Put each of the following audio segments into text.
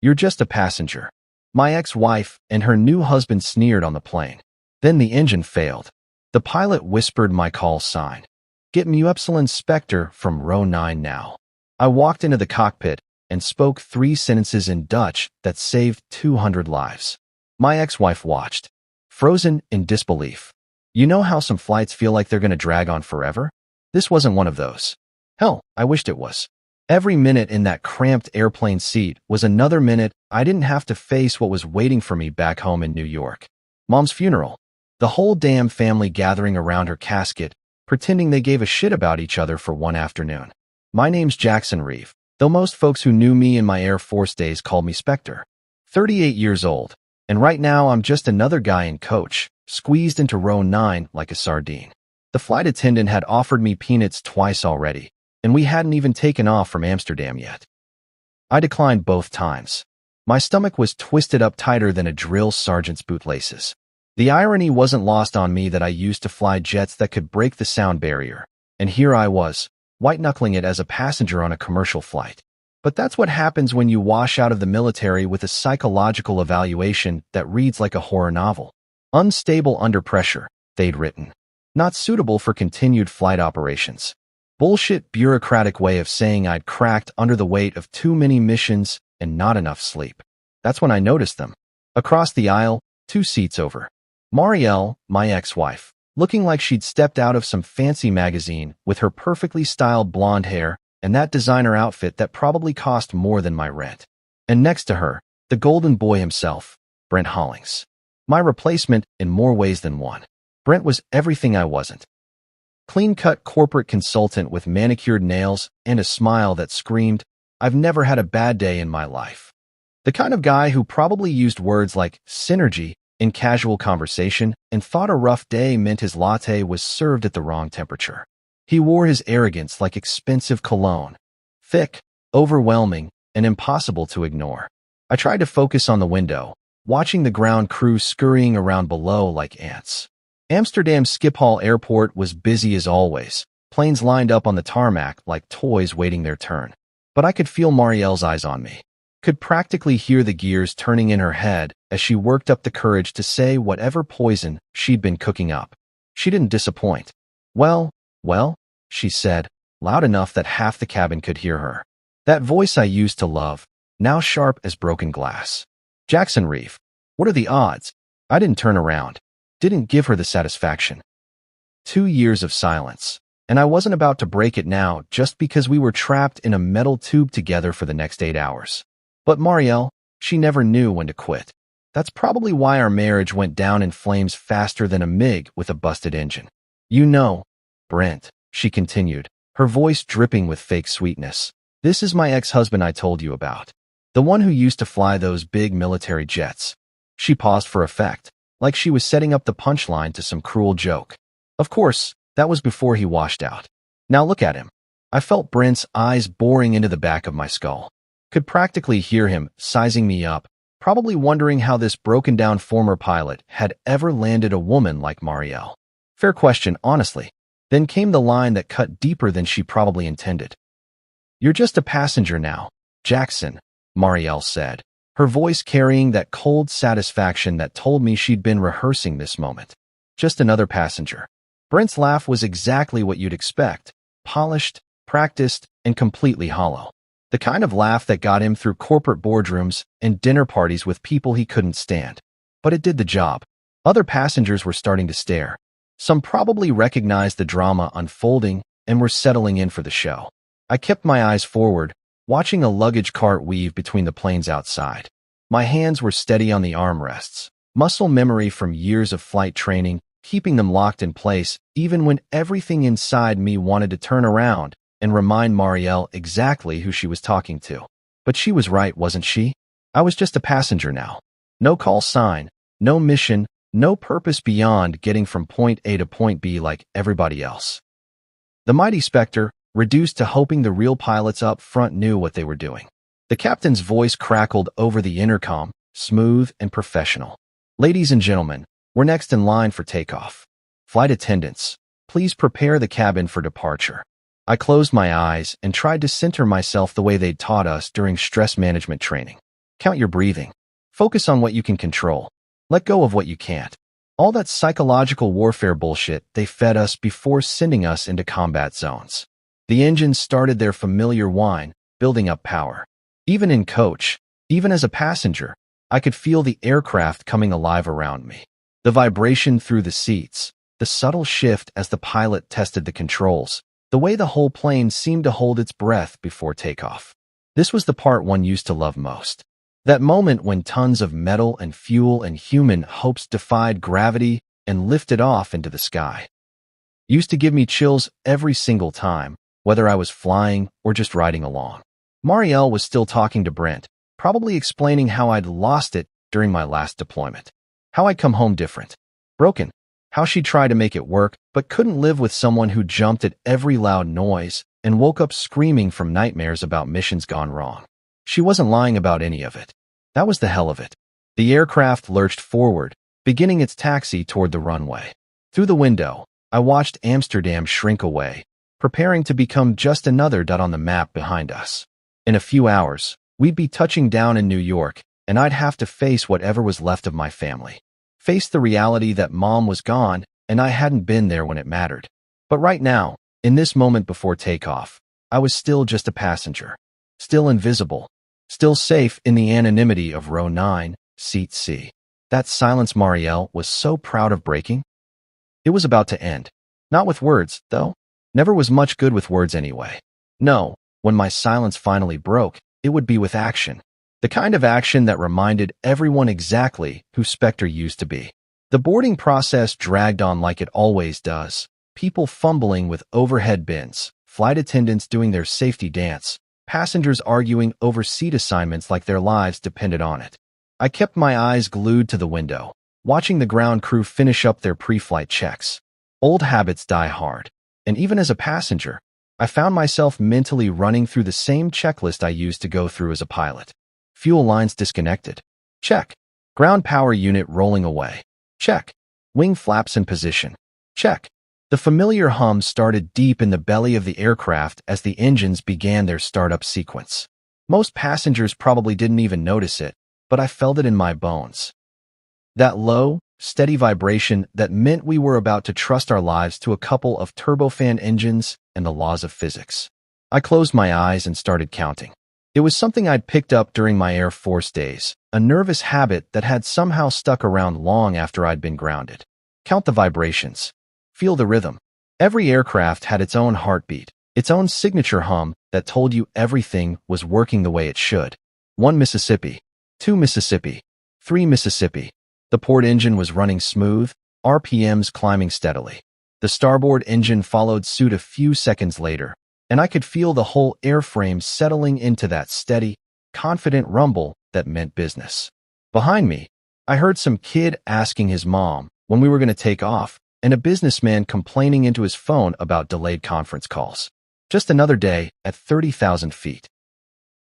You're just a passenger." My ex-wife and her new husband sneered on the plane. Then the engine failed. The pilot whispered my call sign. "Get me Upsilon Spectre from row 9 now." I walked into the cockpit and spoke 3 sentences in Dutch that saved 200 lives. My ex-wife watched, frozen in disbelief. You know how some flights feel like they're going to drag on forever? This wasn't one of those. Hell, I wished it was. Every minute in that cramped airplane seat was another minute I didn't have to face what was waiting for me back home in New York. Mom's funeral. The whole damn family gathering around her casket, pretending they gave a shit about each other for one afternoon. My name's Jackson Reeve, though most folks who knew me in my Air Force days called me Spectre. 38 years old, and right now I'm just another guy in coach, squeezed into row 9 like a sardine. The flight attendant had offered me peanuts twice already, and we hadn't even taken off from Amsterdam yet. I declined both times. My stomach was twisted up tighter than a drill sergeant's bootlaces. The irony wasn't lost on me that I used to fly jets that could break the sound barrier, and here I was, white-knuckling it as a passenger on a commercial flight. But that's what happens when you wash out of the military with a psychological evaluation that reads like a horror novel. Unstable under pressure, they'd written. Not suitable for continued flight operations. Bullshit bureaucratic way of saying I'd cracked under the weight of too many missions and not enough sleep. That's when I noticed them. Across the aisle, 2 seats over. Marielle, my ex-wife, looking like she'd stepped out of some fancy magazine with her perfectly styled blonde hair and that designer outfit that probably cost more than my rent. And next to her, the golden boy himself, Brent Hollings. My replacement in more ways than one. Brent was everything I wasn't. Clean-cut corporate consultant with manicured nails and a smile that screamed, "I've never had a bad day in my life." The kind of guy who probably used words like synergy in casual conversation and thought a rough day meant his latte was served at the wrong temperature. He wore his arrogance like expensive cologne. Thick, overwhelming, and impossible to ignore. I tried to focus on the window, watching the ground crew scurrying around below like ants. Amsterdam Schiphol Airport was busy as always, planes lined up on the tarmac like toys waiting their turn. But I could feel Marielle's eyes on me. Could practically hear the gears turning in her head as she worked up the courage to say whatever poison she'd been cooking up. She didn't disappoint. Well, she said, loud enough that half the cabin could hear her. That voice I used to love, now sharp as broken glass. "Jackson Reeve, what are the odds?" I didn't turn around. Didn't give her the satisfaction. 2 years of silence, and I wasn't about to break it now just because we were trapped in a metal tube together for the next 8 hours. But Marielle, she never knew when to quit. That's probably why our marriage went down in flames faster than a MiG with a busted engine. "You know, Brent," she continued, her voice dripping with fake sweetness. "This is my ex-husband I told you about. The one who used to fly those big military jets." She paused for effect, like she was setting up the punchline to some cruel joke. Of course, that was before he washed out. Now look at him. I felt Brent's eyes boring into the back of my skull. Could practically hear him sizing me up, probably wondering how this broken-down former pilot had ever landed a woman like Marielle. Fair question, honestly. Then came the line that cut deeper than she probably intended. "You're just a passenger now, Jackson," Marielle said, her voice carrying that cold satisfaction that told me she'd been rehearsing this moment. Just another passenger. Brent's laugh was exactly what you'd expect, polished, practiced, and completely hollow. The kind of laugh that got him through corporate boardrooms and dinner parties with people he couldn't stand. But it did the job. Other passengers were starting to stare. Some probably recognized the drama unfolding and were settling in for the show. I kept my eyes forward, watching a luggage cart weave between the planes outside. My hands were steady on the armrests, muscle memory from years of flight training, keeping them locked in place even when everything inside me wanted to turn around and remind Marielle exactly who she was talking to. But she was right, wasn't she? I was just a passenger now. No call sign, no mission, no purpose beyond getting from point A to point B like everybody else. The mighty Spectre, reduced to hoping the real pilots up front knew what they were doing. The captain's voice crackled over the intercom, smooth and professional. "Ladies and gentlemen, we're next in line for takeoff. Flight attendants, please prepare the cabin for departure." I closed my eyes and tried to center myself the way they'd taught us during stress management training. Count your breathing. Focus on what you can control. Let go of what you can't. All that psychological warfare bullshit they fed us before sending us into combat zones. The engines started their familiar whine, building up power. Even in coach, even as a passenger, I could feel the aircraft coming alive around me. The vibration through the seats, the subtle shift as the pilot tested the controls, the way the whole plane seemed to hold its breath before takeoff. This was the part one used to love most. That moment when tons of metal and fuel and human hopes defied gravity and lifted off into the sky. Used to give me chills every single time, whether I was flying or just riding along. Marielle was still talking to Brent, probably explaining how I'd lost it during my last deployment. How I'd come home different. Broken. How she tried to make it work, but couldn't live with someone who jumped at every loud noise and woke up screaming from nightmares about missions gone wrong. She wasn't lying about any of it. That was the hell of it. The aircraft lurched forward, beginning its taxi toward the runway. Through the window, I watched Amsterdam shrink away, preparing to become just another dot on the map behind us. In a few hours, we'd be touching down in New York, and I'd have to face whatever was left of my family. Face the reality that Mom was gone, and I hadn't been there when it mattered. But right now, in this moment before takeoff, I was still just a passenger. Still invisible. Still safe in the anonymity of row 9, seat C. That silence Marielle was so proud of breaking. It was about to end. Not with words, though. Never was much good with words anyway. No, when my silence finally broke, it would be with action. The kind of action that reminded everyone exactly who Spectre used to be. The boarding process dragged on like it always does. People fumbling with overhead bins, flight attendants doing their safety dance, passengers arguing over seat assignments like their lives depended on it. I kept my eyes glued to the window, watching the ground crew finish up their pre-flight checks. Old habits die hard, and even as a passenger, I found myself mentally running through the same checklist I used to go through as a pilot. Fuel lines disconnected. Check. Ground power unit rolling away. Check. Wing flaps in position. Check. The familiar hum started deep in the belly of the aircraft as the engines began their startup sequence. Most passengers probably didn't even notice it, but I felt it in my bones. That low, steady vibration that meant we were about to trust our lives to a couple of turbofan engines and the laws of physics. I closed my eyes and started counting. It was something I'd picked up during my Air Force days, a nervous habit that had somehow stuck around long after I'd been grounded. Count the vibrations. Feel the rhythm. Every aircraft had its own heartbeat, its own signature hum that told you everything was working the way it should. 1 Mississippi, 2 Mississippi, 3 Mississippi. The port engine was running smooth, RPMs climbing steadily. The starboard engine followed suit a few seconds later, and I could feel the whole airframe settling into that steady, confident rumble that meant business. Behind me, I heard some kid asking his mom when we were going to take off, and a businessman complaining into his phone about delayed conference calls. Just another day at 30,000 feet.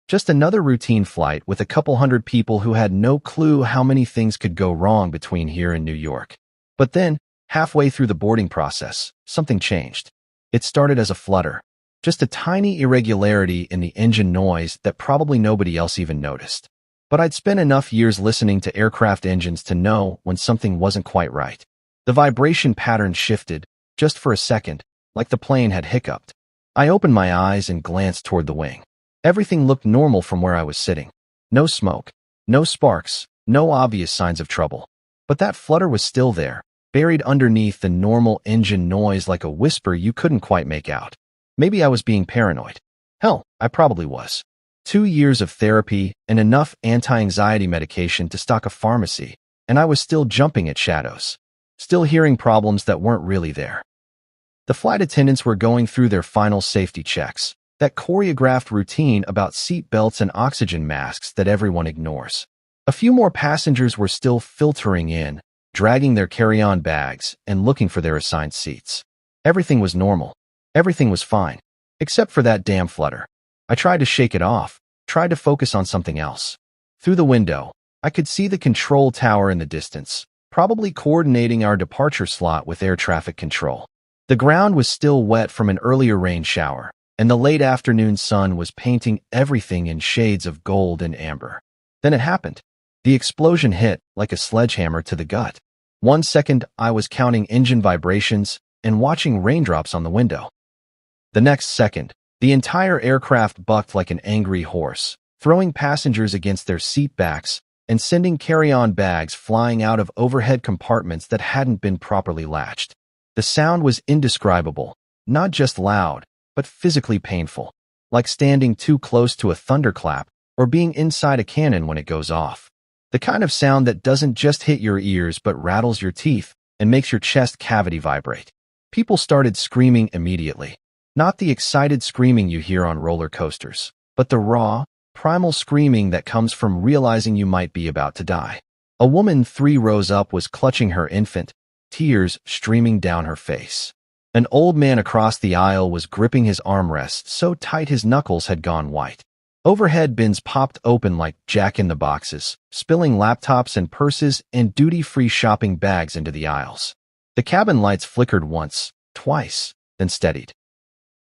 Just another routine flight with a couple hundred people who had no clue how many things could go wrong between here and New York. But then, halfway through the boarding process, something changed. It started as a flutter. Just a tiny irregularity in the engine noise that probably nobody else even noticed. But I'd spent enough years listening to aircraft engines to know when something wasn't quite right. The vibration pattern shifted, just for a second, like the plane had hiccuped. I opened my eyes and glanced toward the wing. Everything looked normal from where I was sitting. No smoke, no sparks, no obvious signs of trouble. But that flutter was still there, buried underneath the normal engine noise like a whisper you couldn't quite make out. Maybe I was being paranoid. Hell, I probably was. 2 years of therapy and enough anti-anxiety medication to stock a pharmacy, and I was still jumping at shadows. Still hearing problems that weren't really there. The flight attendants were going through their final safety checks, that choreographed routine about seat belts and oxygen masks that everyone ignores. A few more passengers were still filtering in, dragging their carry-on bags and looking for their assigned seats. Everything was normal. Everything was fine, except for that damn flutter. I tried to shake it off, tried to focus on something else. Through the window, I could see the control tower in the distance, probably coordinating our departure slot with air traffic control. The ground was still wet from an earlier rain shower, and the late afternoon sun was painting everything in shades of gold and amber. Then it happened. The explosion hit like a sledgehammer to the gut. 1 second, I was counting engine vibrations and watching raindrops on the window. The next second, the entire aircraft bucked like an angry horse, throwing passengers against their seat backs and sending carry-on bags flying out of overhead compartments that hadn't been properly latched. The sound was indescribable, not just loud, but physically painful, like standing too close to a thunderclap or being inside a cannon when it goes off. The kind of sound that doesn't just hit your ears but rattles your teeth and makes your chest cavity vibrate. People started screaming immediately. Not the excited screaming you hear on roller coasters, but the raw, primal screaming that comes from realizing you might be about to die. A woman 3 rows up was clutching her infant, tears streaming down her face. An old man across the aisle was gripping his armrest so tight his knuckles had gone white. Overhead bins popped open like jack-in-the-boxes, spilling laptops and purses and duty-free shopping bags into the aisles. The cabin lights flickered once, twice, then steadied.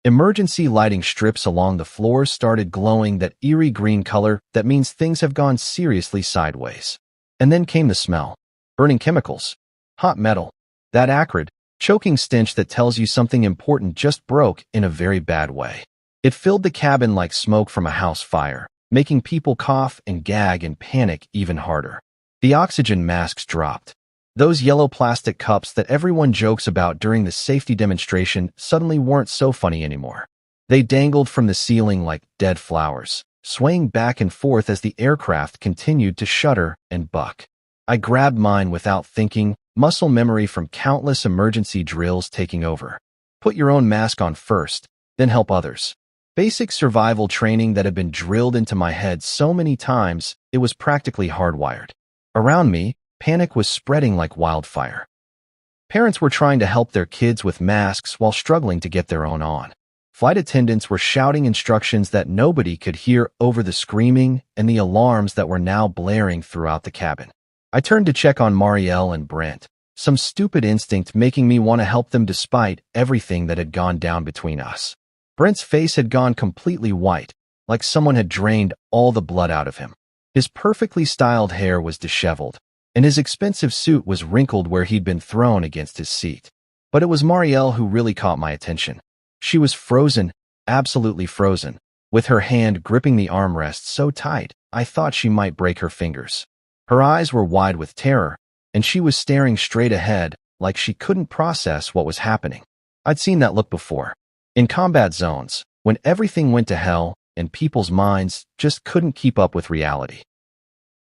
Emergency lighting strips along the floors started glowing that eerie green color that means things have gone seriously sideways. And then came the smell. Burning chemicals. Hot metal. That acrid, choking stench that tells you something important just broke in a very bad way. It filled the cabin like smoke from a house fire, making people cough and gag and panic even harder. The oxygen masks dropped. Those yellow plastic cups that everyone jokes about during the safety demonstration suddenly weren't so funny anymore. They dangled from the ceiling like dead flowers, swaying back and forth as the aircraft continued to shudder and buck. I grabbed mine without thinking, muscle memory from countless emergency drills taking over. Put your own mask on first, then help others. Basic survival training that had been drilled into my head so many times, it was practically hardwired. Around me, panic was spreading like wildfire. Parents were trying to help their kids with masks while struggling to get their own on. Flight attendants were shouting instructions that nobody could hear over the screaming and the alarms that were now blaring throughout the cabin. I turned to check on Marielle and Brent, some stupid instinct making me want to help them despite everything that had gone down between us. Brent's face had gone completely white, like someone had drained all the blood out of him. His perfectly styled hair was disheveled, and his expensive suit was wrinkled where he'd been thrown against his seat. But it was Marielle who really caught my attention. She was frozen, absolutely frozen, with her hand gripping the armrest so tight I thought she might break her fingers. Her eyes were wide with terror, and she was staring straight ahead like she couldn't process what was happening. I'd seen that look before. In combat zones, when everything went to hell and people's minds just couldn't keep up with reality.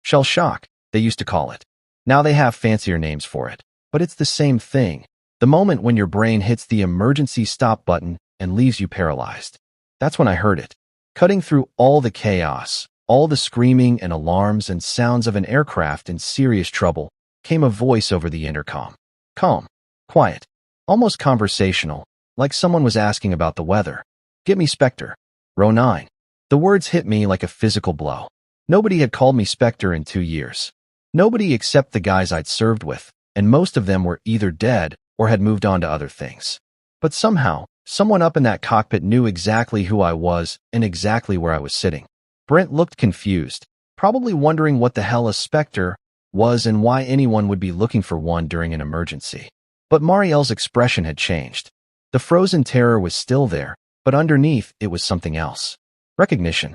Shell shock, they used to call it. Now they have fancier names for it, but it's the same thing. The moment when your brain hits the emergency stop button and leaves you paralyzed. That's when I heard it. Cutting through all the chaos, all the screaming and alarms and sounds of an aircraft in serious trouble, came a voice over the intercom. Calm, quiet, almost conversational, like someone was asking about the weather. Get me Spectre. Row 9. The words hit me like a physical blow. Nobody had called me Spectre in 2 years. Nobody except the guys I'd served with, and most of them were either dead or had moved on to other things. But somehow, someone up in that cockpit knew exactly who I was and exactly where I was sitting. Brent looked confused, probably wondering what the hell a Spectre was and why anyone would be looking for one during an emergency. But Marielle's expression had changed. The frozen terror was still there, but underneath it was something else. Recognition.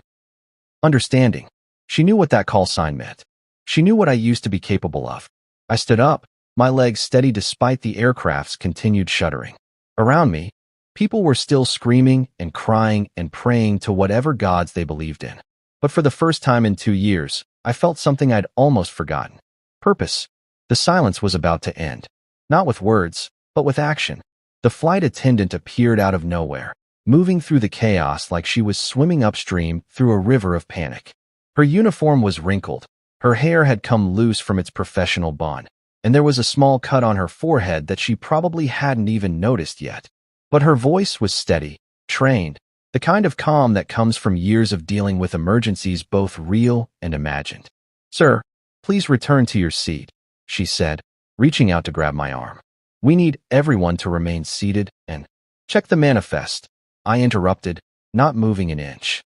Understanding. She knew what that call sign meant. She knew what I used to be capable of. I stood up, my legs steady despite the aircraft's continued shuddering. Around me, people were still screaming and crying and praying to whatever gods they believed in. But for the first time in 2 years, I felt something I'd almost forgotten. Purpose. The silence was about to end. Not with words, but with action. The flight attendant appeared out of nowhere, moving through the chaos like she was swimming upstream through a river of panic. Her uniform was wrinkled, her hair had come loose from its professional bond, and there was a small cut on her forehead that she probably hadn't even noticed yet. But her voice was steady, trained, the kind of calm that comes from years of dealing with emergencies both real and imagined. "Sir, please return to your seat," she said, reaching out to grab my arm. "We need everyone to remain seated and—" "Check the manifest," I interrupted, not moving an inch.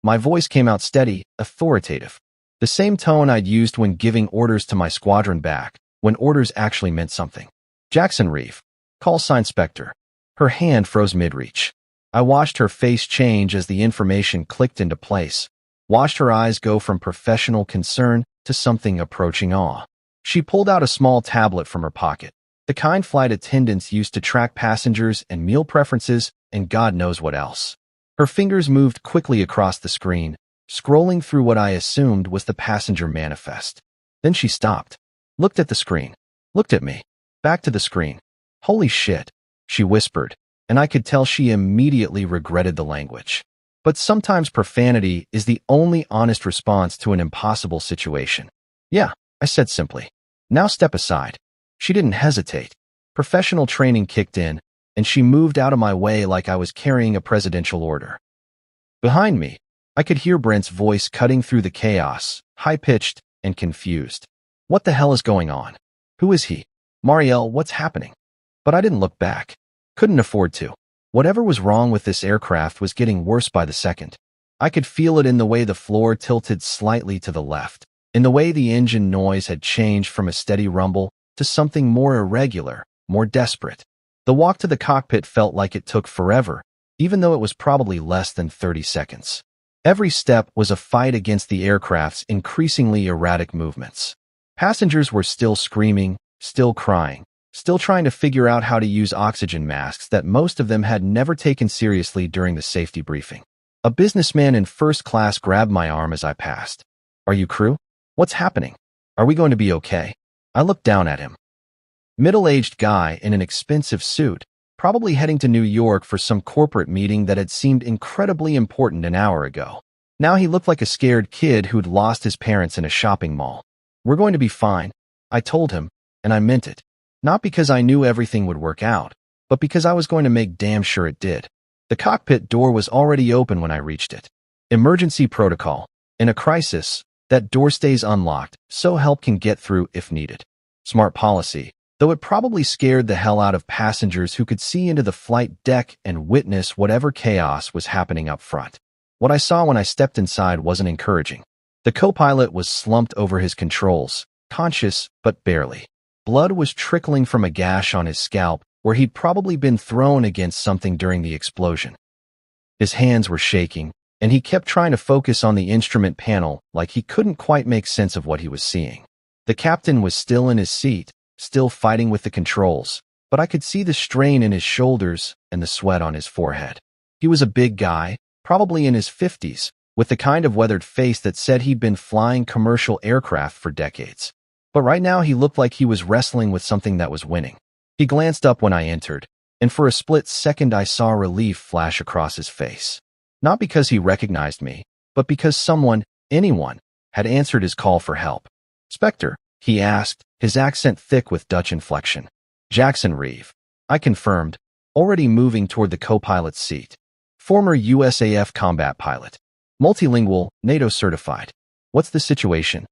My voice came out steady, authoritative. The same tone I'd used when giving orders to my squadron back, when orders actually meant something. Jackson Reeve. Call sign Spectre. Her hand froze mid-reach. I watched her face change as the information clicked into place, watched her eyes go from professional concern to something approaching awe. She pulled out a small tablet from her pocket, the kind flight attendants used to track passengers and meal preferences and God knows what else. Her fingers moved quickly across the screen, scrolling through what I assumed was the passenger manifest. Then she stopped, looked at the screen, looked at me, back to the screen. Holy shit, she whispered, and I could tell she immediately regretted the language. But sometimes profanity is the only honest response to an impossible situation. Yeah, I said simply. Now step aside. She didn't hesitate. Professional training kicked in, and she moved out of my way like I was carrying a presidential order. Behind me, I could hear Brent's voice cutting through the chaos, high-pitched and confused. What the hell is going on? Who is he? Marielle, what's happening? But I didn't look back. Couldn't afford to. Whatever was wrong with this aircraft was getting worse by the second. I could feel it in the way the floor tilted slightly to the left, in the way the engine noise had changed from a steady rumble to something more irregular, more desperate. The walk to the cockpit felt like it took forever, even though it was probably less than 30 seconds. Every step was a fight against the aircraft's increasingly erratic movements. Passengers were still screaming, still crying, still trying to figure out how to use oxygen masks that most of them had never taken seriously during the safety briefing. A businessman in first class grabbed my arm as I passed. Are you crew? What's happening? Are we going to be okay? I looked down at him. Middle-aged guy in an expensive suit, probably heading to New York for some corporate meeting that had seemed incredibly important an hour ago. Now he looked like a scared kid who'd lost his parents in a shopping mall. We're going to be fine, I told him, and I meant it. Not because I knew everything would work out, but because I was going to make damn sure it did. The cockpit door was already open when I reached it. Emergency protocol. In a crisis, that door stays unlocked, so help can get through if needed. Smart policy, though it probably scared the hell out of passengers who could see into the flight deck and witness whatever chaos was happening up front. What I saw when I stepped inside wasn't encouraging. The co-pilot was slumped over his controls, conscious but barely. Blood was trickling from a gash on his scalp where he'd probably been thrown against something during the explosion. His hands were shaking, and he kept trying to focus on the instrument panel like he couldn't quite make sense of what he was seeing. The captain was still in his seat, still fighting with the controls, but I could see the strain in his shoulders and the sweat on his forehead. He was a big guy, probably in his 50s, with the kind of weathered face that said he'd been flying commercial aircraft for decades. But right now he looked like he was wrestling with something that was winning. He glanced up when I entered, and for a split second I saw relief flash across his face. Not because he recognized me, but because someone, anyone, had answered his call for help. Spectre, he asked, his accent thick with Dutch inflection. Jackson Reeve, I confirmed, already moving toward the co-pilot's seat. Former USAF combat pilot. Multilingual, NATO certified. What's the situation?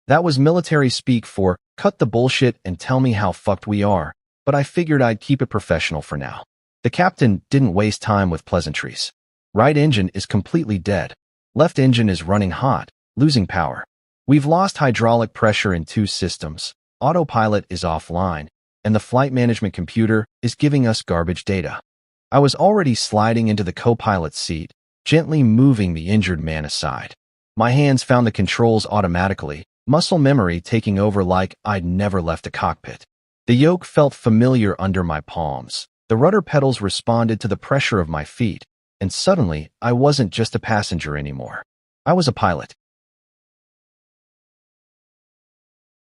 That was military speak for, cut the bullshit and tell me how fucked we are, but I figured I'd keep it professional for now. The captain didn't waste time with pleasantries. Right engine is completely dead. Left engine is running hot, losing power. We've lost hydraulic pressure in 2 systems, autopilot is offline, and the flight management computer is giving us garbage data. I was already sliding into the co-pilot's seat, gently moving the injured man aside. My hands found the controls automatically, muscle memory taking over like I'd never left a cockpit. The yoke felt familiar under my palms. The rudder pedals responded to the pressure of my feet, and suddenly I wasn't just a passenger anymore. I was a pilot.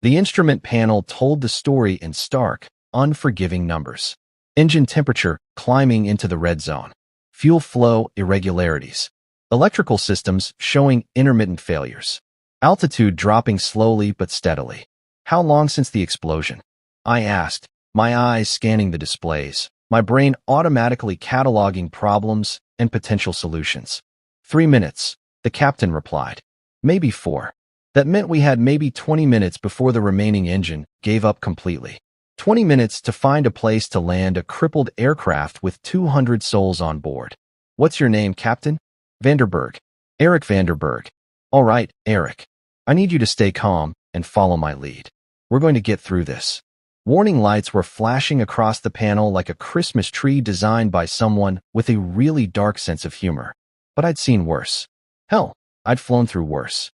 The instrument panel told the story in stark, unforgiving numbers. Engine temperature climbing into the red zone. Fuel flow irregularities. Electrical systems showing intermittent failures. Altitude dropping slowly but steadily. How long since the explosion? I asked, my eyes scanning the displays, my brain automatically cataloging problems and potential solutions. 3 minutes, the captain replied. Maybe 4. That meant we had maybe 20 minutes before the remaining engine gave up completely. 20 minutes to find a place to land a crippled aircraft with 200 souls on board. What's your name, Captain? Vanderberg. Eric Vanderberg. All right, Eric. I need you to stay calm and follow my lead. We're going to get through this. Warning lights were flashing across the panel like a Christmas tree designed by someone with a really dark sense of humor. But I'd seen worse. Hell, I'd flown through worse.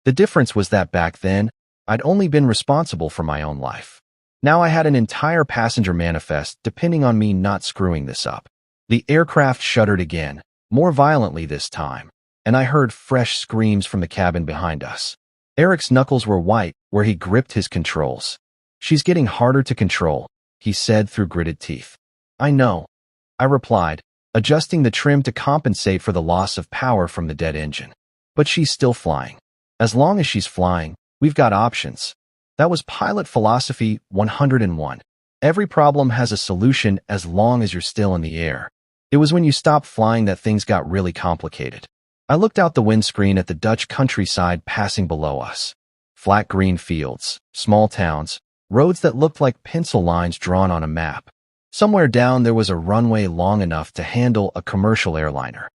The difference was that back then, I'd only been responsible for my own life. Now I had an entire passenger manifest depending on me not screwing this up. The aircraft shuddered again, more violently this time, and I heard fresh screams from the cabin behind us. Eric's knuckles were white where he gripped his controls. "She's getting harder to control," he said through gritted teeth. "I know," I replied, adjusting the trim to compensate for the loss of power from the dead engine. "But she's still flying. As long as she's flying, we've got options." That was pilot philosophy 101. Every problem has a solution as long as you're still in the air. It was when you stopped flying that things got really complicated. I looked out the windscreen at the Dutch countryside passing below us. Flat green fields, small towns, roads that looked like pencil lines drawn on a map. Somewhere down there was a runway long enough to handle a commercial airliner.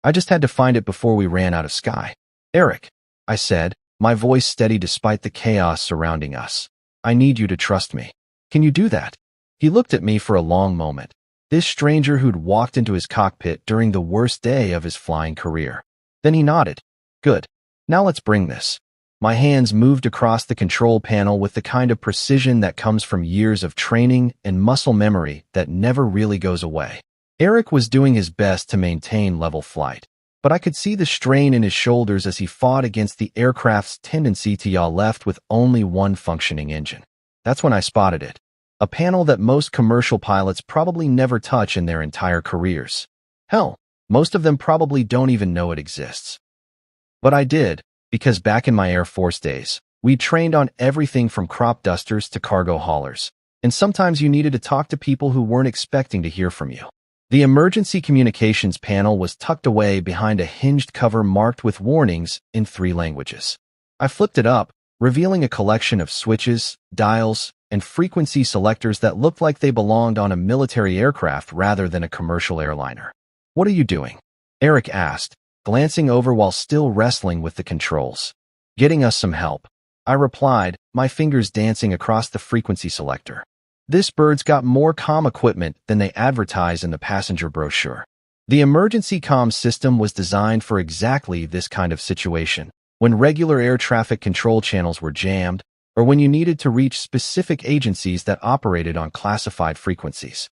I just had to find it before we ran out of sky. "Eric," I said, my voice steady despite the chaos surrounding us. "I need you to trust me. Can you do that?" He looked at me for a long moment. This stranger who'd walked into his cockpit during the worst day of his flying career. Then he nodded. "Good. Now let's bring this." My hands moved across the control panel with the kind of precision that comes from years of training and muscle memory that never really goes away. Eric was doing his best to maintain level flight, but I could see the strain in his shoulders as he fought against the aircraft's tendency to yaw left with only one functioning engine. That's when I spotted it. A panel that most commercial pilots probably never touch in their entire careers. Hell, most of them probably don't even know it exists. But I did, because back in my Air Force days, we trained on everything from crop dusters to cargo haulers, and sometimes you needed to talk to people who weren't expecting to hear from you. The emergency communications panel was tucked away behind a hinged cover marked with warnings in 3 languages. I flipped it up, revealing a collection of switches, dials, and frequency selectors that looked like they belonged on a military aircraft rather than a commercial airliner. "What are you doing?" Eric asked, glancing over while still wrestling with the controls. "Getting us some help," I replied, my fingers dancing across the frequency selector. This bird's got more comm equipment than they advertise in the passenger brochure. The emergency comm system was designed for exactly this kind of situation, when regular air traffic control channels were jammed, or when you needed to reach specific agencies that operated on classified frequencies.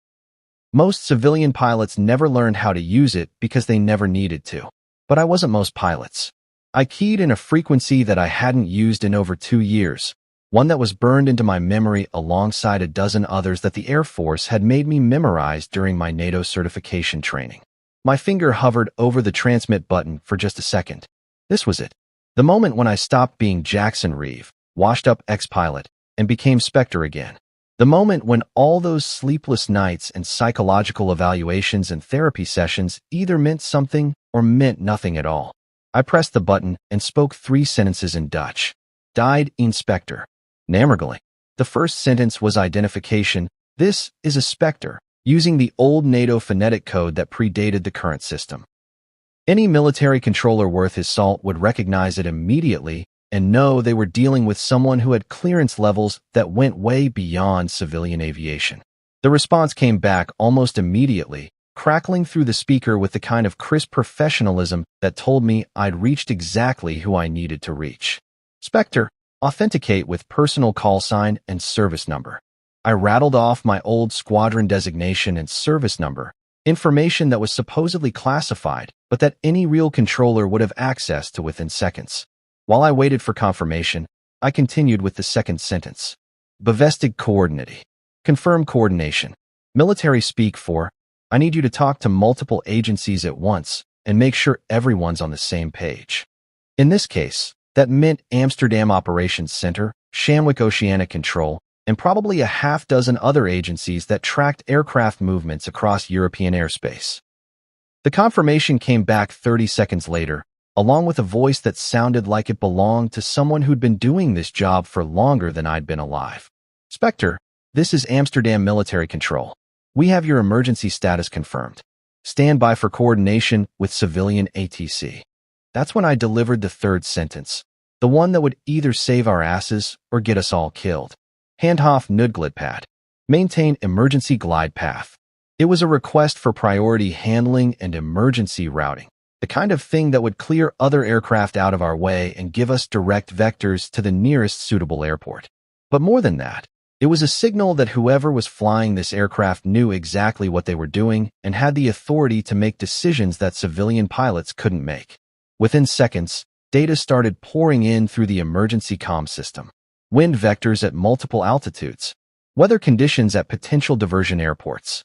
Most civilian pilots never learned how to use it because they never needed to. But I wasn't most pilots. I keyed in a frequency that I hadn't used in over 2 years, one that was burned into my memory alongside a dozen others that the Air Force had made me memorize during my NATO certification training. My finger hovered over the transmit button for just a second. This was it. The moment when I stopped being Jackson Reeve, washed-up ex-pilot, and became Spectre again. The moment when all those sleepless nights and psychological evaluations and therapy sessions either meant something or meant nothing at all. I pressed the button and spoke 3 sentences in Dutch. "Died Inspector. Namergeling." The first sentence was identification. This is a Spectre, using the old NATO phonetic code that predated the current system. Any military controller worth his salt would recognize it immediately and know they were dealing with someone who had clearance levels that went way beyond civilian aviation. The response came back almost immediately, crackling through the speaker with the kind of crisp professionalism that told me I'd reached exactly who I needed to reach. "Spectre, authenticate with personal call sign and service number." I rattled off my old squadron designation and service number, information that was supposedly classified, but that any real controller would have access to within seconds. While I waited for confirmation, I continued with the second sentence. "Bevestig coordinate. Confirm coordination. Military speak for, I need you to talk to multiple agencies at once and make sure everyone's on the same page." In this case, that meant Amsterdam Operations Center, Shamwick Oceanic Control, and probably a half-dozen other agencies that tracked aircraft movements across European airspace. The confirmation came back 30 seconds later, along with a voice that sounded like it belonged to someone who'd been doing this job for longer than I'd been alive. "Spectre, this is Amsterdam Military Control. We have your emergency status confirmed. Stand by for coordination with civilian ATC." That's when I delivered the third sentence. The one that would either save our asses or get us all killed. Handhoff Nudglidpad. Maintain emergency glide path. It was a request for priority handling and emergency routing, the kind of thing that would clear other aircraft out of our way and give us direct vectors to the nearest suitable airport. But more than that, it was a signal that whoever was flying this aircraft knew exactly what they were doing and had the authority to make decisions that civilian pilots couldn't make. Within seconds, data started pouring in through the emergency comm system. Wind vectors at multiple altitudes. Weather conditions at potential diversion airports.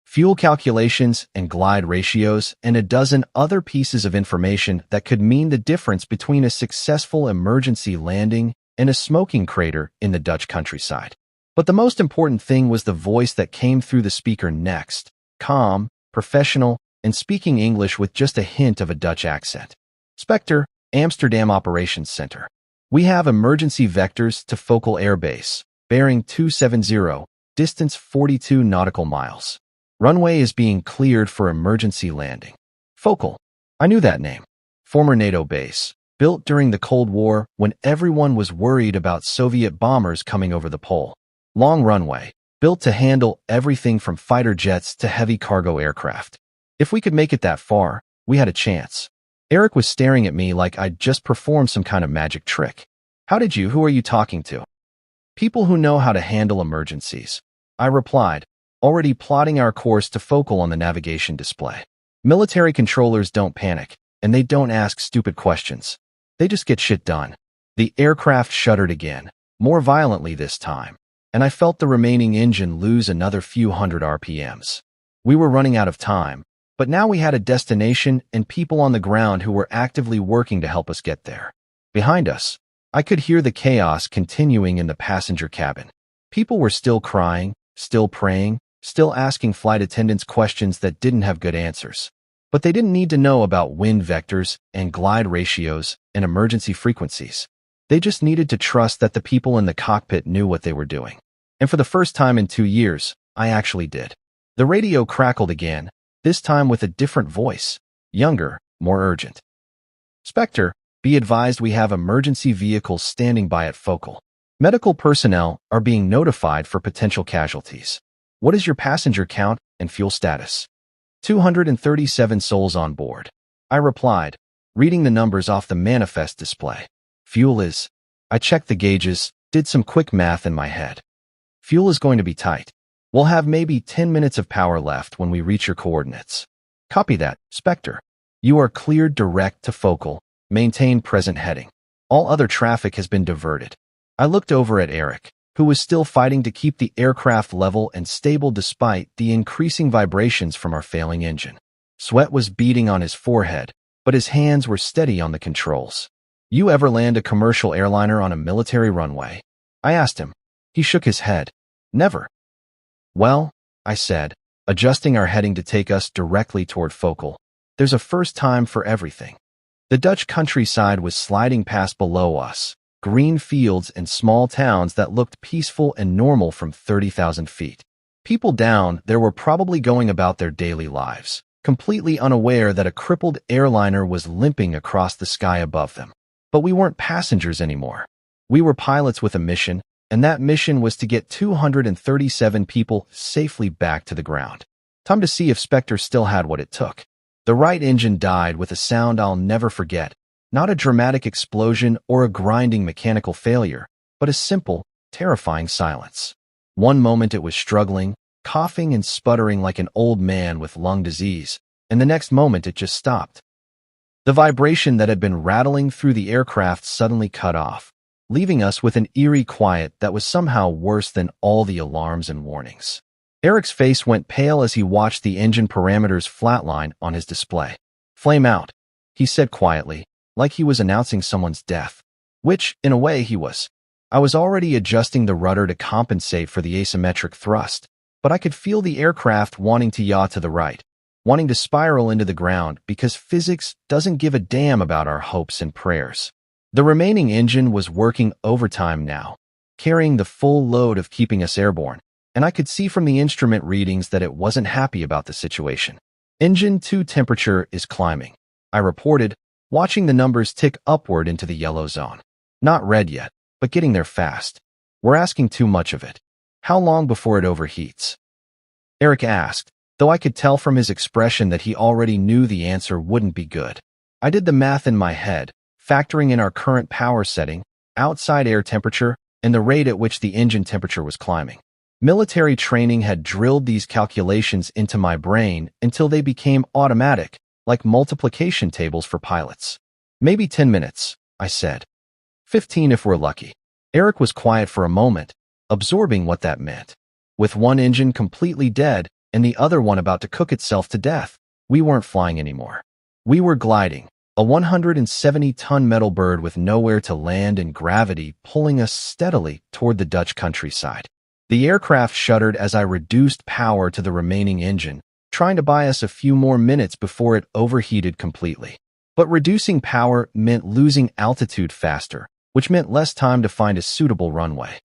Fuel calculations and glide ratios, and a dozen other pieces of information that could mean the difference between a successful emergency landing and a smoking crater in the Dutch countryside. But the most important thing was the voice that came through the speaker next, calm, professional, and speaking English with just a hint of a Dutch accent. Spectre, Amsterdam Operations Center. We have emergency vectors to Focal Air Base, bearing 270, distance 42 nautical miles. Runway is being cleared for emergency landing. Focal. I knew that name. Former NATO base, built during the Cold War when everyone was worried about Soviet bombers coming over the pole. Long runway, built to handle everything from fighter jets to heavy cargo aircraft. If we could make it that far, we had a chance. Eric was staring at me like I'd just performed some kind of magic trick. Who are you talking to? People who know how to handle emergencies. I replied, already plotting our course to Focal on the navigation display. Military controllers don't panic, and they don't ask stupid questions. They just get shit done. The aircraft shuddered again, more violently this time, and I felt the remaining engine lose another few hundred RPMs. We were running out of time, but now we had a destination and people on the ground who were actively working to help us get there. Behind us, I could hear the chaos continuing in the passenger cabin. People were still crying, still praying, still asking flight attendants questions that didn't have good answers. But they didn't need to know about wind vectors and glide ratios and emergency frequencies. They just needed to trust that the people in the cockpit knew what they were doing. And for the first time in 2 years, I actually did. The radio crackled again, this time with a different voice, younger, more urgent. Spectre, be advised we have emergency vehicles standing by at Focal. Medical personnel are being notified for potential casualties. What is your passenger count and fuel status? 237 souls on board. I replied, reading the numbers off the manifest display. Fuel is... I checked the gauges, did some quick math in my head. Fuel is going to be tight. We'll have maybe 10 minutes of power left when we reach your coordinates. Copy that, Spectre. You are cleared direct to Focal. Maintain present heading. All other traffic has been diverted. I looked over at Eric, who was still fighting to keep the aircraft level and stable despite the increasing vibrations from our failing engine. Sweat was beading on his forehead, but his hands were steady on the controls. You ever land a commercial airliner on a military runway? I asked him. He shook his head. Never. Well, I said, adjusting our heading to take us directly toward Focal. There's a first time for everything. The Dutch countryside was sliding past below us, green fields and small towns that looked peaceful and normal from 30,000 feet. People down there were probably going about their daily lives, completely unaware that a crippled airliner was limping across the sky above them. But we weren't passengers anymore. We were pilots with a mission, and that mission was to get 237 people safely back to the ground. Time to see if Spectre still had what it took. The right engine died with a sound I'll never forget. Not a dramatic explosion or a grinding mechanical failure, but a simple, terrifying silence. One moment it was struggling, coughing and sputtering like an old man with lung disease, and the next moment it just stopped. The vibration that had been rattling through the aircraft suddenly cut off, leaving us with an eerie quiet that was somehow worse than all the alarms and warnings. Eric's face went pale as he watched the engine parameters flatline on his display. Flame out, he said quietly, like he was announcing someone's death. Which, in a way, he was. I was already adjusting the rudder to compensate for the asymmetric thrust, but I could feel the aircraft wanting to yaw to the right, wanting to spiral into the ground because physics doesn't give a damn about our hopes and prayers. The remaining engine was working overtime now, carrying the full load of keeping us airborne, and I could see from the instrument readings that it wasn't happy about the situation. Engine 2 temperature is climbing, I reported, watching the numbers tick upward into the yellow zone. Not red yet, but getting there fast. We're asking too much of it. How long before it overheats? Eric asked, though I could tell from his expression that he already knew the answer wouldn't be good. I did the math in my head, factoring in our current power setting, outside air temperature, and the rate at which the engine temperature was climbing. Military training had drilled these calculations into my brain until they became automatic, like multiplication tables for pilots. Maybe 10 minutes, I said. 15 if we're lucky. Eric was quiet for a moment, absorbing what that meant. With one engine completely dead and the other one about to cook itself to death, we weren't flying anymore. We were gliding, a 170-ton metal bird with nowhere to land and gravity pulling us steadily toward the Dutch countryside. The aircraft shuddered as I reduced power to the remaining engine, trying to buy us a few more minutes before it overheated completely. But reducing power meant losing altitude faster, which meant less time to find a suitable runway.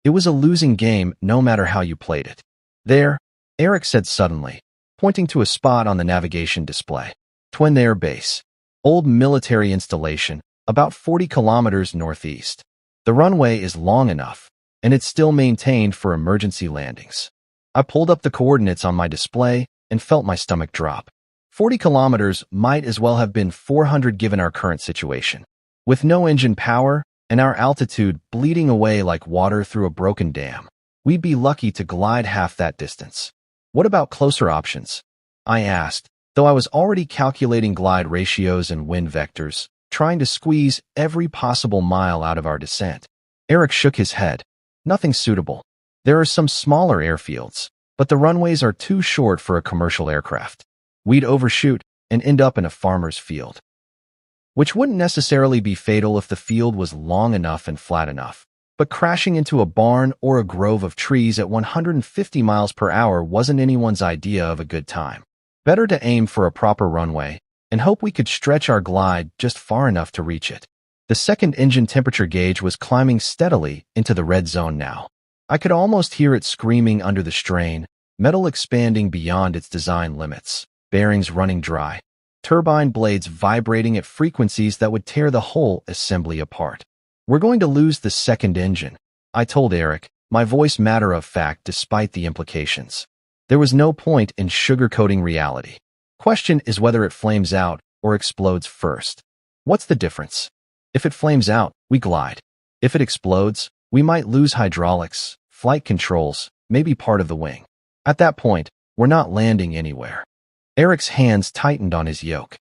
It was a losing game no matter how you played it. There, Eric said suddenly, pointing to a spot on the navigation display. Twin Air Base. Old military installation, about 40 kilometers northeast. The runway is long enough, and it's still maintained for emergency landings. I pulled up the coordinates on my display and felt my stomach drop. 40 kilometers might as well have been 400 given our current situation. With no engine power and our altitude bleeding away like water through a broken dam, we'd be lucky to glide half that distance. What about closer options? I asked, though I was already calculating glide ratios and wind vectors, trying to squeeze every possible mile out of our descent. Eric shook his head. Nothing suitable. There are some smaller airfields, but the runways are too short for a commercial aircraft. We'd overshoot and end up in a farmer's field, which wouldn't necessarily be fatal if the field was long enough and flat enough. But crashing into a barn or a grove of trees at 150 miles per hour wasn't anyone's idea of a good time. Better to aim for a proper runway and hope we could stretch our glide just far enough to reach it. The second engine temperature gauge was climbing steadily into the red zone now. I could almost hear it screaming under the strain, metal expanding beyond its design limits, bearings running dry, turbine blades vibrating at frequencies that would tear the whole assembly apart. We're going to lose the second engine, I told Eric, my voice matter-of-fact despite the implications. There was no point in sugarcoating reality. Question is whether it flames out or explodes first. What's the difference? If it flames out, we glide. If it explodes, we might lose hydraulics, flight controls, maybe part of the wing. At that point, we're not landing anywhere. Eric's hands tightened on his yoke.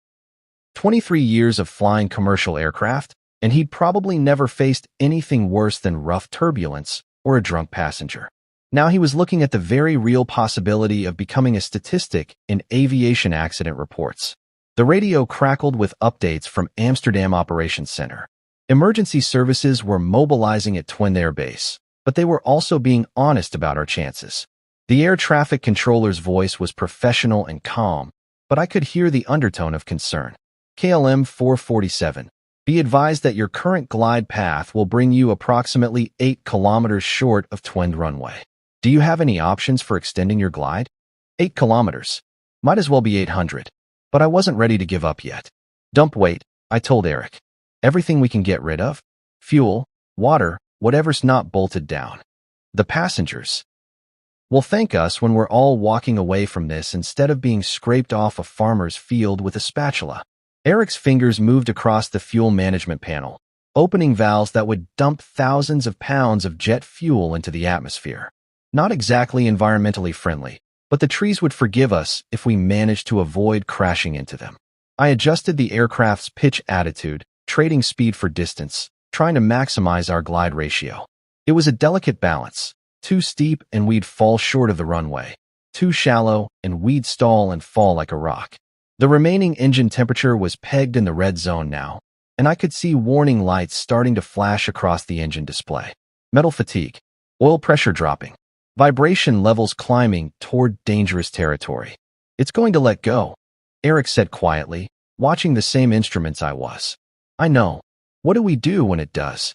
23 years of flying commercial aircraft, and he'd probably never faced anything worse than rough turbulence or a drunk passenger. Now he was looking at the very real possibility of becoming a statistic in aviation accident reports. The radio crackled with updates from Amsterdam Operations Center. Emergency services were mobilizing at Twin Air Base, but they were also being honest about our chances. The air traffic controller's voice was professional and calm, but I could hear the undertone of concern. KLM 447. Be advised that your current glide path will bring you approximately 8 kilometers short of twinned runway. Do you have any options for extending your glide? 8 kilometers. Might as well be 800. But I wasn't ready to give up yet. Dump weight, I told Eric. Everything we can get rid of? Fuel, water, whatever's not bolted down. The passengers will thank us when we're all walking away from this instead of being scraped off a farmer's field with a spatula. Eric's fingers moved across the fuel management panel, opening valves that would dump thousands of pounds of jet fuel into the atmosphere. Not exactly environmentally friendly, but the trees would forgive us if we managed to avoid crashing into them. I adjusted the aircraft's pitch attitude, trading speed for distance, trying to maximize our glide ratio. It was a delicate balance. Too steep and we'd fall short of the runway. Too shallow and we'd stall and fall like a rock. The remaining engine temperature was pegged in the red zone now, and I could see warning lights starting to flash across the engine display. Metal fatigue, oil pressure dropping, vibration levels climbing toward dangerous territory. It's going to let go, Eric said quietly, watching the same instruments I was. I know. What do we do when it does?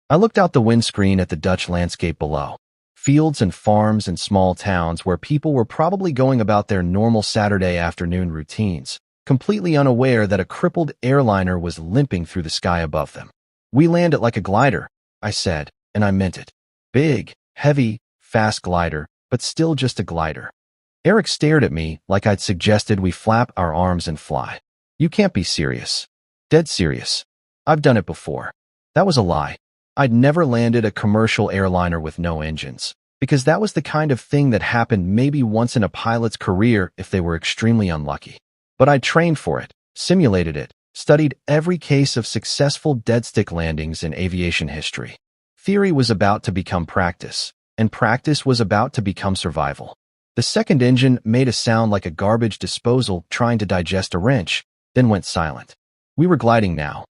I looked out the windscreen at the Dutch landscape below. Fields and farms and small towns where people were probably going about their normal Saturday afternoon routines, completely unaware that a crippled airliner was limping through the sky above them. "We land it like a glider," I said, and I meant it. Big, heavy, fast glider, but still just a glider. Eric stared at me like I'd suggested we flap our arms and fly. "You can't be serious." "Dead serious. I've done it before." That was a lie. I'd never landed a commercial airliner with no engines, because that was the kind of thing that happened maybe once in a pilot's career if they were extremely unlucky. But I'd trained for it, simulated it, studied every case of successful deadstick landings in aviation history. Theory was about to become practice, and practice was about to become survival. The second engine made a sound like a garbage disposal trying to digest a wrench, then went silent. We were gliding now.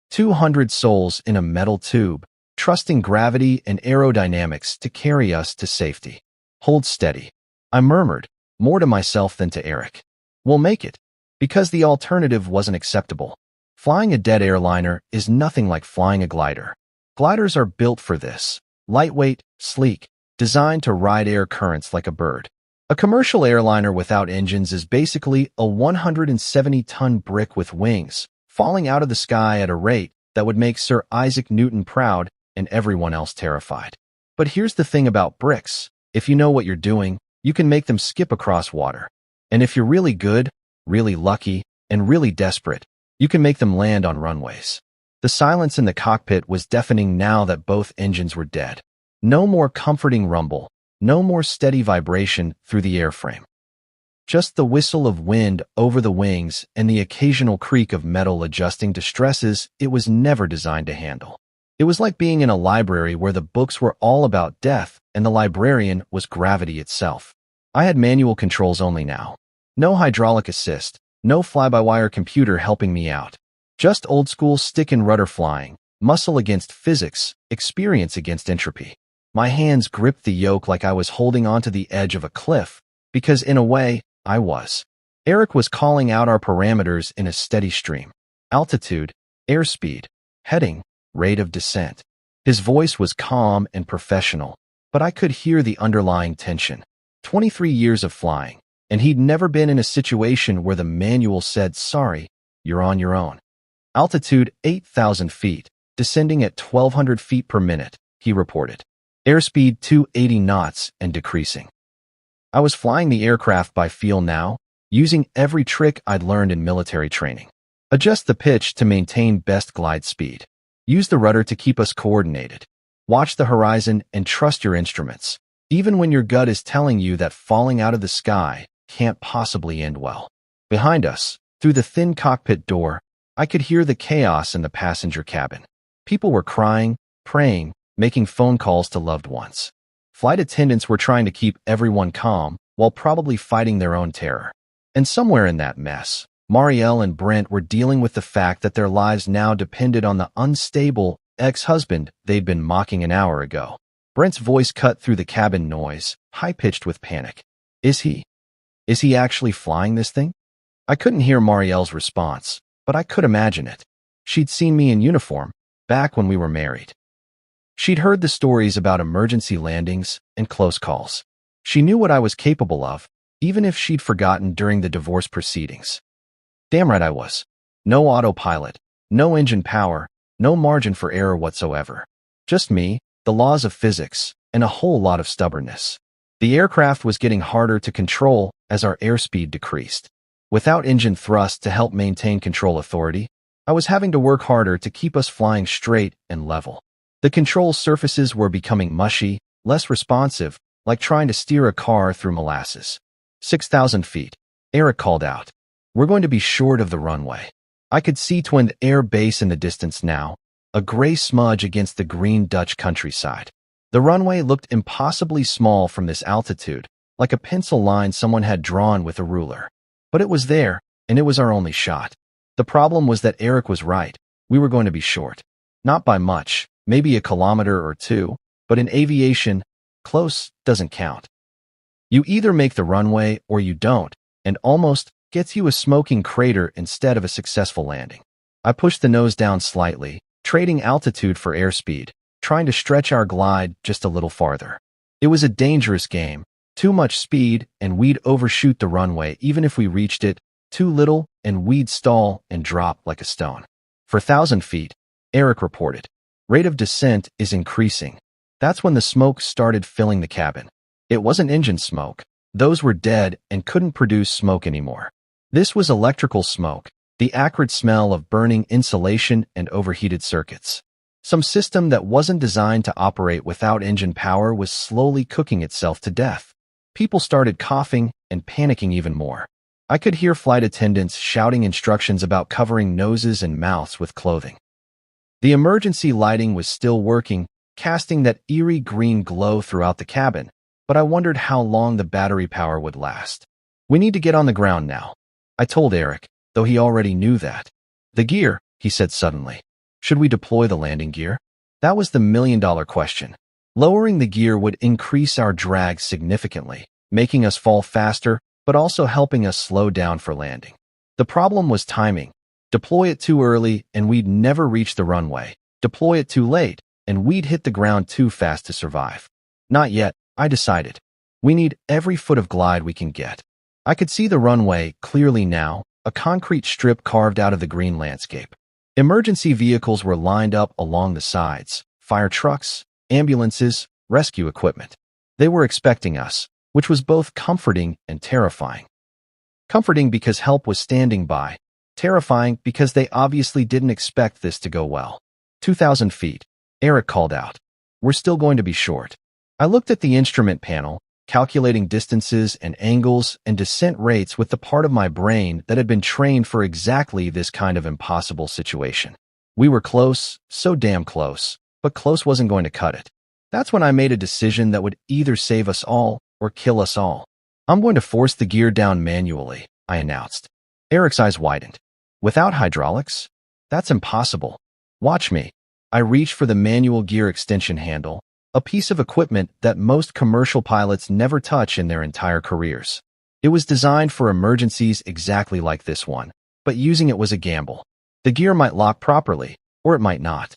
200 souls in a metal tube, trusting gravity and aerodynamics to carry us to safety. "Hold steady," I murmured, more to myself than to Eric. "We'll make it," because the alternative wasn't acceptable. Flying a dead airliner is nothing like flying a glider. Gliders are built for this. Lightweight, sleek, designed to ride air currents like a bird. A commercial airliner without engines is basically a 170-ton brick with wings, falling out of the sky at a rate that would make Sir Isaac Newton proud and everyone else terrified. But here's the thing about bricks. If you know what you're doing, you can make them skip across water. And if you're really good, really lucky, and really desperate, you can make them land on runways. The silence in the cockpit was deafening now that both engines were dead. No more comforting rumble, no more steady vibration through the airframe. Just the whistle of wind over the wings and the occasional creak of metal adjusting to stresses it was never designed to handle. It was like being in a library where the books were all about death and the librarian was gravity itself. I had manual controls only now. No hydraulic assist, no fly-by-wire computer helping me out. Just old-school stick and rudder flying, muscle against physics, experience against entropy. My hands gripped the yoke like I was holding onto the edge of a cliff, because in a way, I was. Eric was calling out our parameters in a steady stream. Altitude, airspeed, heading, rate of descent. His voice was calm and professional, but I could hear the underlying tension. 23 years of flying, and he'd never been in a situation where the manual said, "Sorry, you're on your own." Altitude 8,000 feet, descending at 1,200 feet per minute, he reported. Airspeed 280 knots and decreasing. I was flying the aircraft by feel now, using every trick I'd learned in military training. Adjust the pitch to maintain best glide speed. Use the rudder to keep us coordinated. Watch the horizon and trust your instruments, even when your gut is telling you that falling out of the sky can't possibly end well. Behind us, through the thin cockpit door, I could hear the chaos in the passenger cabin. People were crying, praying, making phone calls to loved ones. Flight attendants were trying to keep everyone calm while probably fighting their own terror. And somewhere in that mess, Marielle and Brent were dealing with the fact that their lives now depended on the unstable ex-husband they'd been mocking an hour ago. Brent's voice cut through the cabin noise, high-pitched with panic. Is he actually flying this thing?" I couldn't hear Marielle's response, but I could imagine it. She'd seen me in uniform, back when we were married. She'd heard the stories about emergency landings and close calls. She knew what I was capable of, even if she'd forgotten during the divorce proceedings. Damn right I was. No autopilot, no engine power, no margin for error whatsoever. Just me, the laws of physics, and a whole lot of stubbornness. The aircraft was getting harder to control as our airspeed decreased. Without engine thrust to help maintain control authority, I was having to work harder to keep us flying straight and level. The control surfaces were becoming mushy, less responsive, like trying to steer a car through molasses. 6,000 feet. Eric called out. We're going to be short of the runway. I could see Twinned Air Base in the distance now, a gray smudge against the green Dutch countryside. The runway looked impossibly small from this altitude, like a pencil line someone had drawn with a ruler. But it was there, and it was our only shot. The problem was that Eric was right. We were going to be short. Not by much, maybe a kilometer or two, but in aviation, close doesn't count. You either make the runway or you don't, and almost gets you a smoking crater instead of a successful landing. I pushed the nose down slightly, trading altitude for airspeed, trying to stretch our glide just a little farther. It was a dangerous game. Too much speed, and we'd overshoot the runway even if we reached it too little, and we'd stall and drop like a stone. For 1,000 feet, Eric reported. Rate of descent is increasing. That's when the smoke started filling the cabin. It wasn't engine smoke. Those were dead and couldn't produce smoke anymore. This was electrical smoke, the acrid smell of burning insulation and overheated circuits. Some system that wasn't designed to operate without engine power was slowly cooking itself to death. People started coughing and panicking even more. I could hear flight attendants shouting instructions about covering noses and mouths with clothing. The emergency lighting was still working, casting that eerie green glow throughout the cabin, but I wondered how long the battery power would last. We need to get on the ground now, I told Eric, though he already knew that. The gear, he said suddenly. Should we deploy the landing gear? That was the million-dollar question. Lowering the gear would increase our drag significantly, making us fall faster, but also helping us slow down for landing. The problem was timing. Deploy it too early and we'd never reach the runway. Deploy it too late and we'd hit the ground too fast to survive. Not yet, I decided. We need every foot of glide we can get. I could see the runway clearly now, a concrete strip carved out of the green landscape. Emergency vehicles were lined up along the sides, fire trucks, ambulances, rescue equipment. They were expecting us, which was both comforting and terrifying. Comforting because help was standing by, terrifying because they obviously didn't expect this to go well. 2,000 feet, Eric called out. We're still going to be short. I looked at the instrument panel, calculating distances and angles and descent rates with the part of my brain that had been trained for exactly this kind of impossible situation. We were close, so damn close, but close wasn't going to cut it. That's when I made a decision that would either save us all or kill us all. I'm going to force the gear down manually, I announced. Eric's eyes widened. Without hydraulics? That's impossible. Watch me. I reached for the manual gear extension handle, a piece of equipment that most commercial pilots never touch in their entire careers. It was designed for emergencies exactly like this one, but using it was a gamble. The gear might lock properly, or it might not.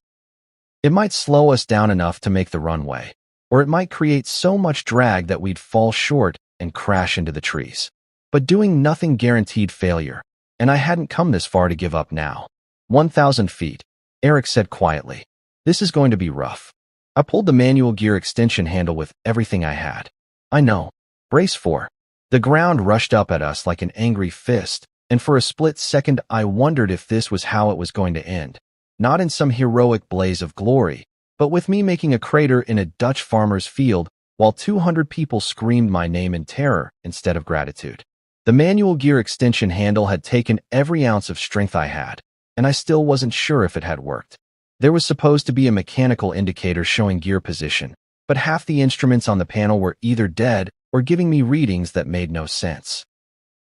It might slow us down enough to make the runway, or it might create so much drag that we'd fall short and crash into the trees. But doing nothing guaranteed failure, and I hadn't come this far to give up now. 1,000 feet, Eric said quietly. This is going to be rough. I pulled the manual gear extension handle with everything I had. I know. Brace for. The ground rushed up at us like an angry fist, and for a split second I wondered if this was how it was going to end. Not in some heroic blaze of glory, but with me making a crater in a Dutch farmer's field while 200 people screamed my name in terror instead of gratitude. The manual gear extension handle had taken every ounce of strength I had, and I still wasn't sure if it had worked. There was supposed to be a mechanical indicator showing gear position, but half the instruments on the panel were either dead or giving me readings that made no sense.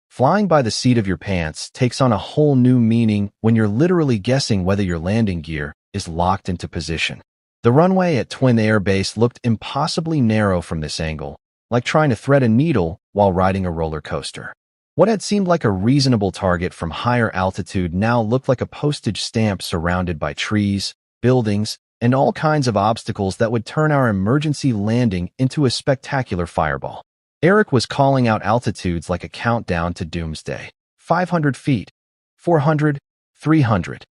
Flying by the seat of your pants takes on a whole new meaning when you're literally guessing whether your landing gear is locked into position. The runway at Twin Air Base looked impossibly narrow from this angle, like trying to thread a needle while riding a roller coaster. What had seemed like a reasonable target from higher altitude now looked like a postage stamp surrounded by trees, buildings, and all kinds of obstacles that would turn our emergency landing into a spectacular fireball. Eric was calling out altitudes like a countdown to doomsday. 500 feet, 400, 300.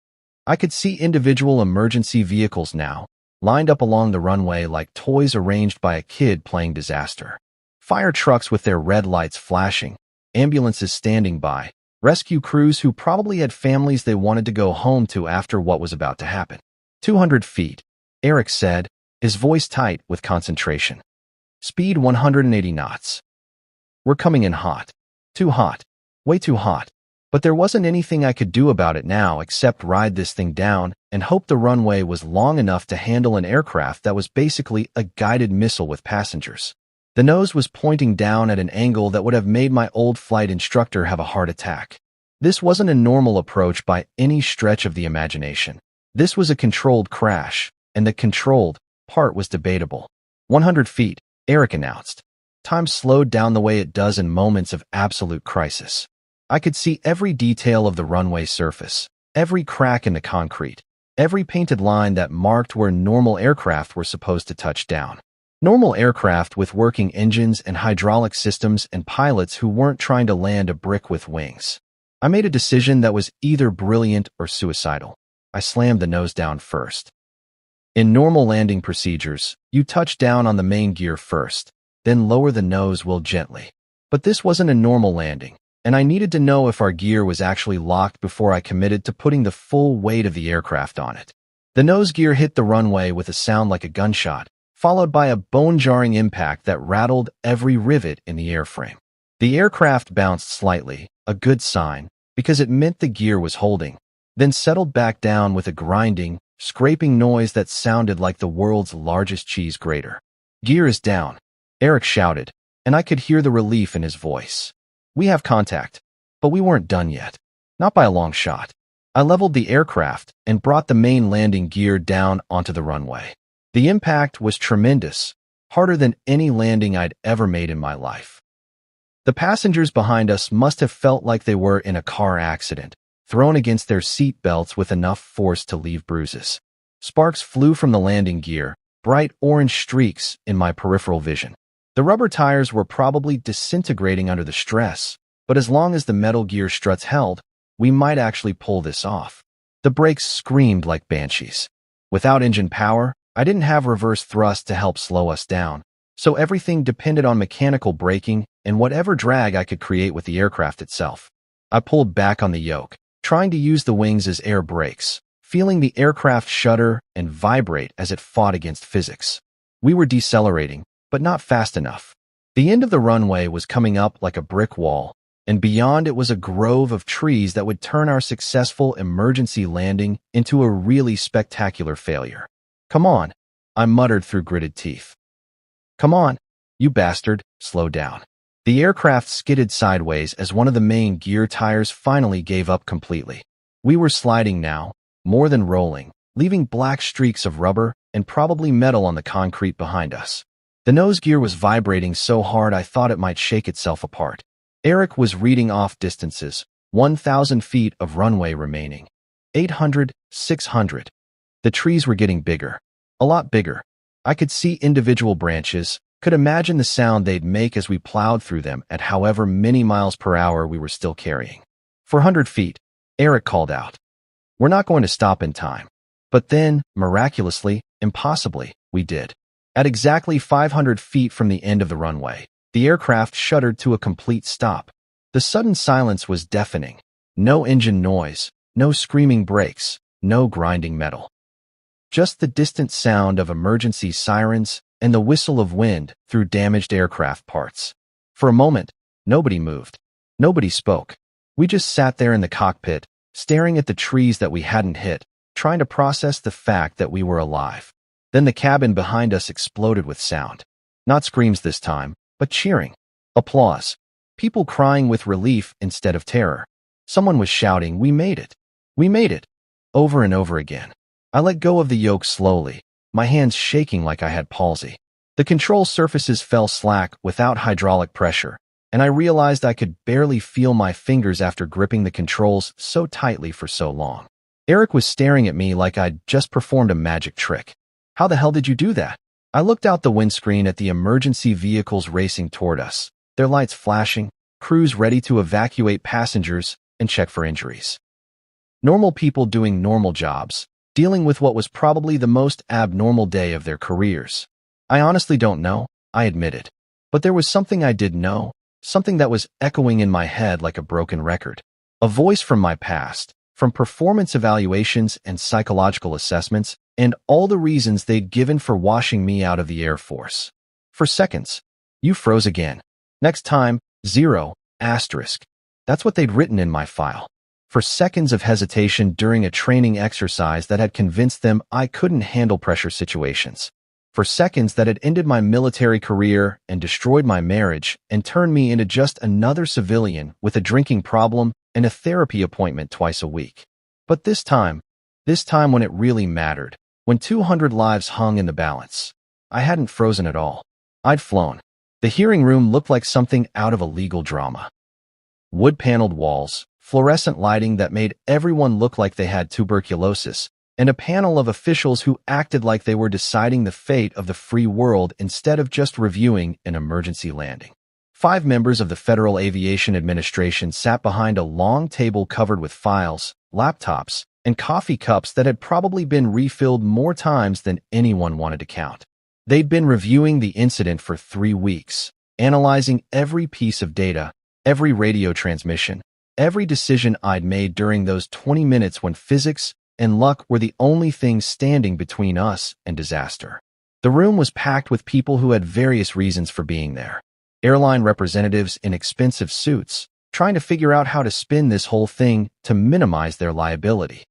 I could see individual emergency vehicles now, lined up along the runway like toys arranged by a kid playing disaster. Fire trucks with their red lights flashing, ambulances standing by, rescue crews who probably had families they wanted to go home to after what was about to happen. 200 feet, Eric said, his voice tight with concentration. Speed 180 knots. We're coming in hot. Too hot. Way too hot. But there wasn't anything I could do about it now except ride this thing down and hope the runway was long enough to handle an aircraft that was basically a guided missile with passengers. The nose was pointing down at an angle that would have made my old flight instructor have a heart attack. This wasn't a normal approach by any stretch of the imagination. This was a controlled crash, and the controlled part was debatable. 100 feet, Eric announced. Time slowed down the way it does in moments of absolute crisis. I could see every detail of the runway surface, every crack in the concrete, every painted line that marked where normal aircraft were supposed to touch down. Normal aircraft with working engines and hydraulic systems and pilots who weren't trying to land a brick with wings. I made a decision that was either brilliant or suicidal. I slammed the nose down first. In normal landing procedures, you touch down on the main gear first, then lower the nose wheel gently. But this wasn't a normal landing, and I needed to know if our gear was actually locked before I committed to putting the full weight of the aircraft on it. The nose gear hit the runway with a sound like a gunshot, followed by a bone-jarring impact that rattled every rivet in the airframe. The aircraft bounced slightly, a good sign, because it meant the gear was holding, then settled back down with a grinding, scraping noise that sounded like the world's largest cheese grater. "Gear is down," Eric shouted, and I could hear the relief in his voice. "We have contact." But we weren't done yet. Not by a long shot. I leveled the aircraft and brought the main landing gear down onto the runway. The impact was tremendous, harder than any landing I'd ever made in my life. The passengers behind us must have felt like they were in a car accident, thrown against their seat belts with enough force to leave bruises. Sparks flew from the landing gear, bright orange streaks in my peripheral vision. The rubber tires were probably disintegrating under the stress, but as long as the metal gear struts held, we might actually pull this off. The brakes screamed like banshees. Without engine power, I didn't have reverse thrust to help slow us down, so everything depended on mechanical braking and whatever drag I could create with the aircraft itself. I pulled back on the yoke, trying to use the wings as air brakes, feeling the aircraft shudder and vibrate as it fought against physics. We were decelerating, but not fast enough. The end of the runway was coming up like a brick wall, and beyond it was a grove of trees that would turn our successful emergency landing into a really spectacular failure. "Come on," I muttered through gritted teeth. "Come on, you bastard, slow down." The aircraft skidded sideways as one of the main gear tires finally gave up completely. We were sliding now, more than rolling, leaving black streaks of rubber and probably metal on the concrete behind us. The nose gear was vibrating so hard I thought it might shake itself apart. Eric was reading off distances, 1,000 feet of runway remaining. 800, 600. The trees were getting bigger. A lot bigger. I could see individual branches, could imagine the sound they'd make as we plowed through them at however many miles per hour we were still carrying. 400 feet, Eric called out. "We're not going to stop in time." But then, miraculously, impossibly, we did. At exactly 500 feet from the end of the runway, the aircraft shuddered to a complete stop. The sudden silence was deafening. No engine noise, no screaming brakes, no grinding metal. Just the distant sound of emergency sirens and the whistle of wind through damaged aircraft parts. For a moment, nobody moved. Nobody spoke. We just sat there in the cockpit, staring at the trees that we hadn't hit, trying to process the fact that we were alive. Then the cabin behind us exploded with sound. Not screams this time, but cheering. Applause. People crying with relief instead of terror. Someone was shouting, "We made it! We made it!" over and over again. I let go of the yoke slowly, my hands shaking like I had palsy. The control surfaces fell slack without hydraulic pressure, and I realized I could barely feel my fingers after gripping the controls so tightly for so long. Eric was staring at me like I'd just performed a magic trick. "How the hell did you do that?" I looked out the windscreen at the emergency vehicles racing toward us, their lights flashing, crews ready to evacuate passengers and check for injuries. Normal people doing normal jobs, dealing with what was probably the most abnormal day of their careers. I honestly don't know, I admitted. But there was something I did know, something that was echoing in my head like a broken record. A voice from my past, from performance evaluations and psychological assessments, and all the reasons they'd given for washing me out of the Air Force. For seconds, "You froze again. Next time, 0, asterisk." That's what they'd written in my file. For seconds of hesitation during a training exercise that had convinced them I couldn't handle pressure situations. For seconds that had ended my military career and destroyed my marriage and turned me into just another civilian with a drinking problem and a therapy appointment twice a week. But this time when it really mattered, when 200 lives hung in the balance, I hadn't frozen at all. I'd flown. The hearing room looked like something out of a legal drama. Wood-paneled walls, fluorescent lighting that made everyone look like they had tuberculosis, and a panel of officials who acted like they were deciding the fate of the free world instead of just reviewing an emergency landing. 5 members of the Federal Aviation Administration sat behind a long table covered with files, laptops, and coffee cups that had probably been refilled more times than anyone wanted to count. They'd been reviewing the incident for 3 weeks, analyzing every piece of data, every radio transmission, every decision I'd made during those 20 minutes when physics and luck were the only things standing between us and disaster. The room was packed with people who had various reasons for being there. Airline representatives in expensive suits, trying to figure out how to spin this whole thing to minimize their liability.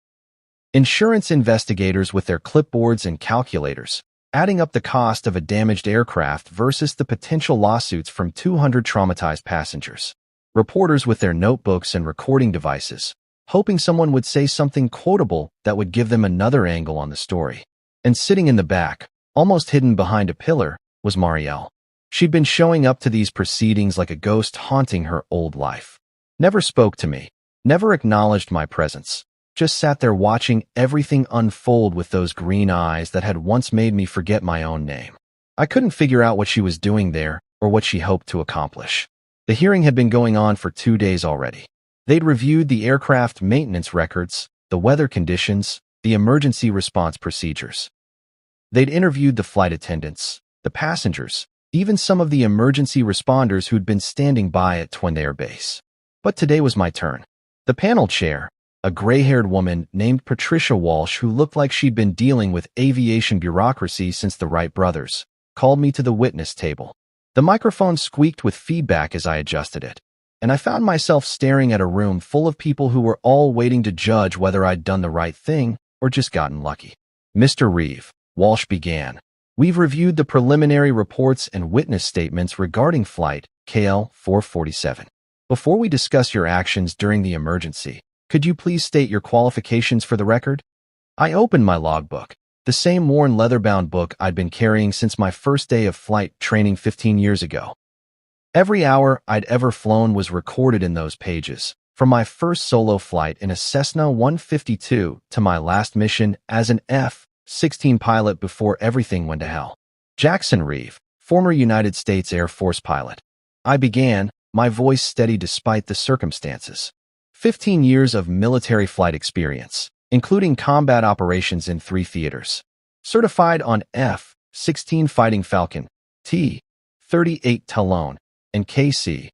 Insurance investigators with their clipboards and calculators, adding up the cost of a damaged aircraft versus the potential lawsuits from 200 traumatized passengers. Reporters with their notebooks and recording devices, hoping someone would say something quotable that would give them another angle on the story. And sitting in the back, almost hidden behind a pillar, was Marielle. She'd been showing up to these proceedings like a ghost haunting her old life. Never spoke to me, never acknowledged my presence, just sat there watching everything unfold with those green eyes that had once made me forget my own name. I couldn't figure out what she was doing there or what she hoped to accomplish. The hearing had been going on for 2 days already. They'd reviewed the aircraft maintenance records, the weather conditions, the emergency response procedures. They'd interviewed the flight attendants, the passengers, even some of the emergency responders who'd been standing by at Twin Air Base. But today was my turn. The panel chair, a gray-haired woman named Patricia Walsh who looked like she'd been dealing with aviation bureaucracy since the Wright brothers, called me to the witness table. The microphone squeaked with feedback as I adjusted it, and I found myself staring at a room full of people who were all waiting to judge whether I'd done the right thing or just gotten lucky. Mr. Reeve, Walsh began, we've reviewed the preliminary reports and witness statements regarding Flight KL-447. Before we discuss your actions during the emergency, could you please state your qualifications for the record? I opened my logbook, the same worn leather-bound book I'd been carrying since my first day of flight training 15 years ago. Every hour I'd ever flown was recorded in those pages, from my first solo flight in a Cessna 152 to my last mission as an F-16 pilot before everything went to hell. Jackson Reeve, former United States Air Force pilot. I began, my voice steady despite the circumstances. 15 years of military flight experience, including combat operations in 3 theaters. Certified on F-16 Fighting Falcon, T-38 Talon, and KC-135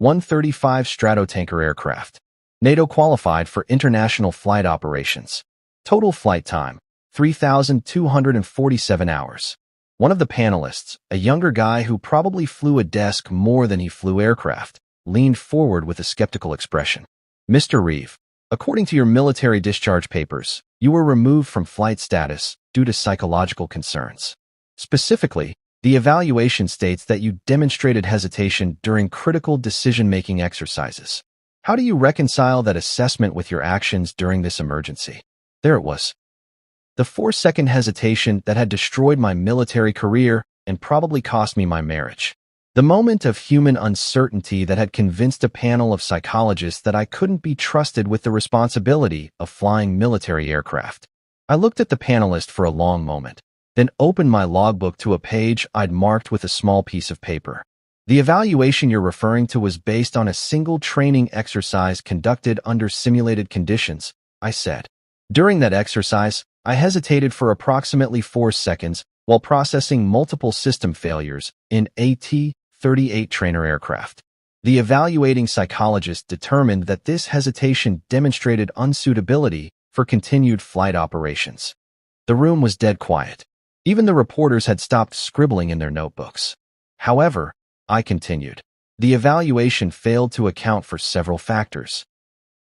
Stratotanker aircraft. NATO qualified for international flight operations. Total flight time, 3,247 hours. One of the panelists, a younger guy who probably flew a desk more than he flew aircraft, leaned forward with a skeptical expression. Mr. Reeve, according to your military discharge papers, you were removed from flight status due to psychological concerns. Specifically, the evaluation states that you demonstrated hesitation during critical decision-making exercises. How do you reconcile that assessment with your actions during this emergency? There it was. The 4-second hesitation that had destroyed my military career and probably cost me my marriage. The moment of human uncertainty that had convinced a panel of psychologists that I couldn't be trusted with the responsibility of flying military aircraft. I looked at the panelist for a long moment, then opened my logbook to a page I'd marked with a small piece of paper. The evaluation you're referring to was based on a single training exercise conducted under simulated conditions, I said. During that exercise, I hesitated for approximately 4 seconds while processing multiple system failures in a T-38 trainer aircraft. The evaluating psychologist determined that this hesitation demonstrated unsuitability for continued flight operations. The room was dead quiet. Even the reporters had stopped scribbling in their notebooks. However, I continued. The evaluation failed to account for several factors.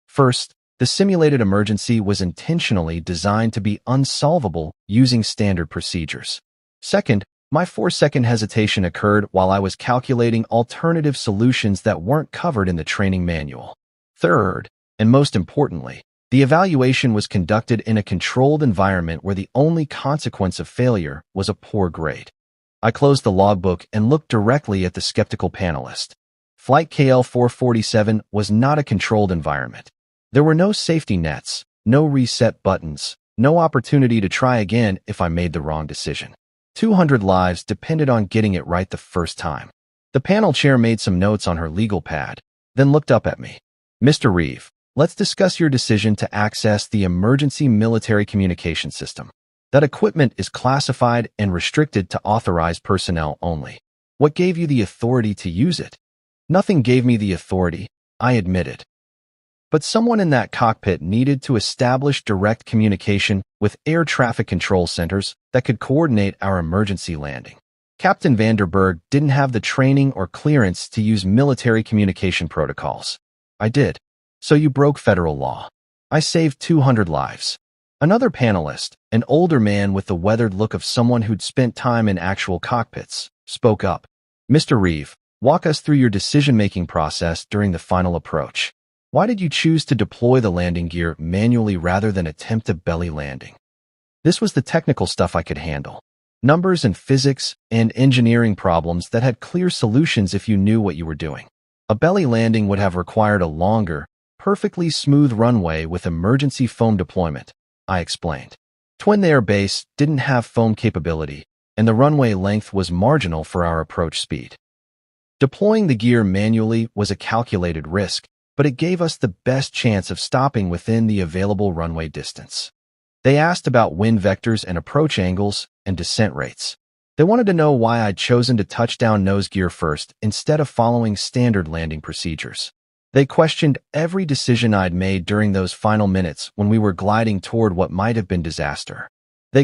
First, the simulated emergency was intentionally designed to be unsolvable using standard procedures. Second, my 4-second hesitation occurred while I was calculating alternative solutions that weren't covered in the training manual. Third, and most importantly, the evaluation was conducted in a controlled environment where the only consequence of failure was a poor grade. I closed the logbook and looked directly at the skeptical panelist. Flight KL-447 was not a controlled environment. There were no safety nets, no reset buttons, no opportunity to try again if I made the wrong decision. 200 lives depended on getting it right the first time. The panel chair made some notes on her legal pad, then looked up at me. Mr. Reeve, let's discuss your decision to access the emergency military communication system. That equipment is classified and restricted to authorized personnel only. What gave you the authority to use it? Nothing gave me the authority, I admitted. But someone in that cockpit needed to establish direct communication with air traffic control centers that could coordinate our emergency landing. Captain Vanderberg didn't have the training or clearance to use military communication protocols. I did. So you broke federal law. I saved 200 lives. Another panelist, an older man with the weathered look of someone who'd spent time in actual cockpits, spoke up. Mr. Reeve, walk us through your decision-making process during the final approach. Why did you choose to deploy the landing gear manually rather than attempt a belly landing? This was the technical stuff I could handle. Numbers and physics and engineering problems that had clear solutions if you knew what you were doing. A belly landing would have required a longer, perfectly smooth runway with emergency foam deployment, I explained. Twin Air Base didn't have foam capability, and the runway length was marginal for our approach speed. Deploying the gear manually was a calculated risk, but it gave us the best chance of stopping within the available runway distance. They asked about wind vectors and approach angles and descent rates. They wanted to know why I'd chosen to touch down nose gear first instead of following standard landing procedures. They questioned every decision I'd made during those final minutes when we were gliding toward what might have been disaster. I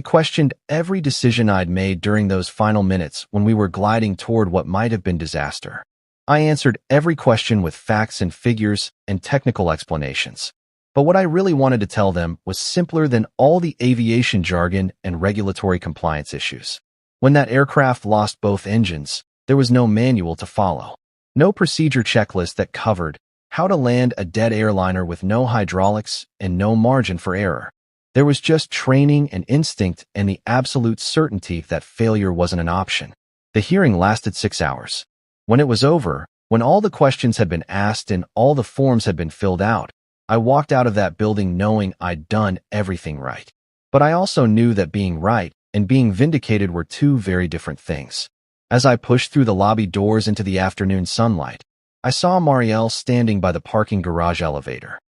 answered every question with facts and figures and technical explanations. But what I really wanted to tell them was simpler than all the aviation jargon and regulatory compliance issues. When that aircraft lost both engines, there was no manual to follow. No procedure checklist that covered how to land a dead airliner with no hydraulics and no margin for error. There was just training and instinct and the absolute certainty that failure wasn't an option. The hearing lasted 6 hours. When it was over, when all the questions had been asked and all the forms had been filled out, I walked out of that building knowing I'd done everything right. But I also knew that being right and being vindicated were two very different things. As I pushed through the lobby doors into the afternoon sunlight, I saw Marielle standing by the parking garage elevator.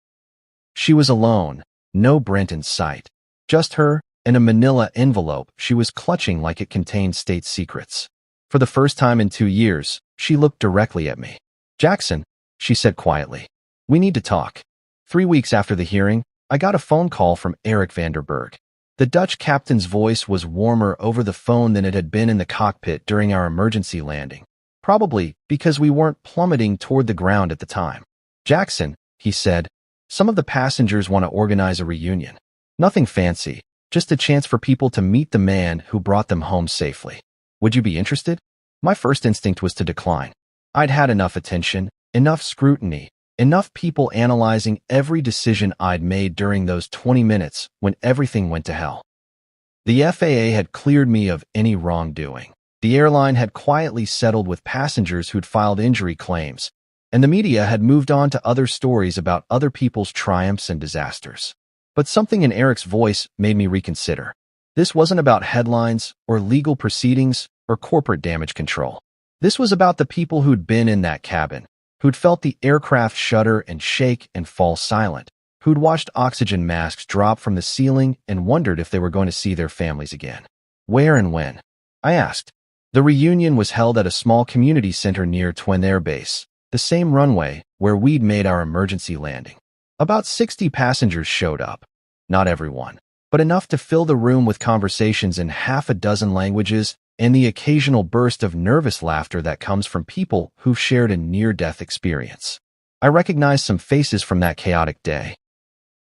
She was alone, no Brent in sight, just her and a manila envelope she was clutching like it contained state secrets. For the first time in 2 years, she looked directly at me. "Jackson," she said quietly, "we need to talk." 3 weeks after the hearing, I got a phone call from Eric Vanderberg. The Dutch captain's voice was warmer over the phone than it had been in the cockpit during our emergency landing, probably because we weren't plummeting toward the ground at the time. "Jackson," he said, "some of the passengers want to organize a reunion. Nothing fancy, just a chance for people to meet the man who brought them home safely. Would you be interested?" My first instinct was to decline. I'd had enough attention, enough scrutiny, enough people analyzing every decision I'd made during those 20 minutes when everything went to hell. The FAA had cleared me of any wrongdoing. The airline had quietly settled with passengers who'd filed injury claims, and the media had moved on to other stories about other people's triumphs and disasters. But something in Eric's voice made me reconsider. This wasn't about headlines or legal proceedings or corporate damage control. This was about the people who'd been in that cabin, who'd felt the aircraft shudder and shake and fall silent, who'd watched oxygen masks drop from the ceiling and wondered if they were going to see their families again. "Where and when?" I asked. The reunion was held at a small community center near Twin Air Base, the same runway where we'd made our emergency landing. About 60 passengers showed up. Not everyone, but enough to fill the room with conversations in half a dozen languages and the occasional burst of nervous laughter that comes from people who've shared a near-death experience. I recognized some faces from that chaotic day.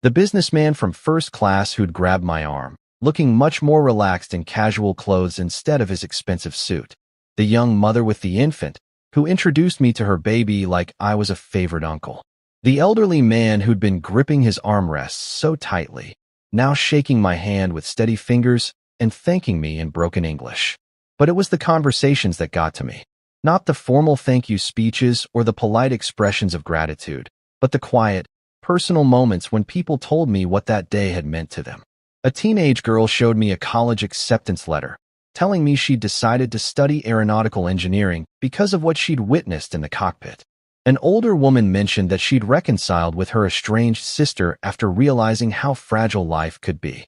The businessman from first class who'd grabbed my arm, looking much more relaxed in casual clothes instead of his expensive suit. The young mother with the infant, who introduced me to her baby like I was a favorite uncle. The elderly man who'd been gripping his armrests so tightly, now shaking my hand with steady fingers and thanking me in broken English. But it was the conversations that got to me. Not the formal thank you speeches or the polite expressions of gratitude, but the quiet, personal moments when people told me what that day had meant to them. A teenage girl showed me a college acceptance letter, telling me she'd decided to study aeronautical engineering because of what she'd witnessed in the cockpit. An older woman mentioned that she'd reconciled with her estranged sister after realizing how fragile life could be.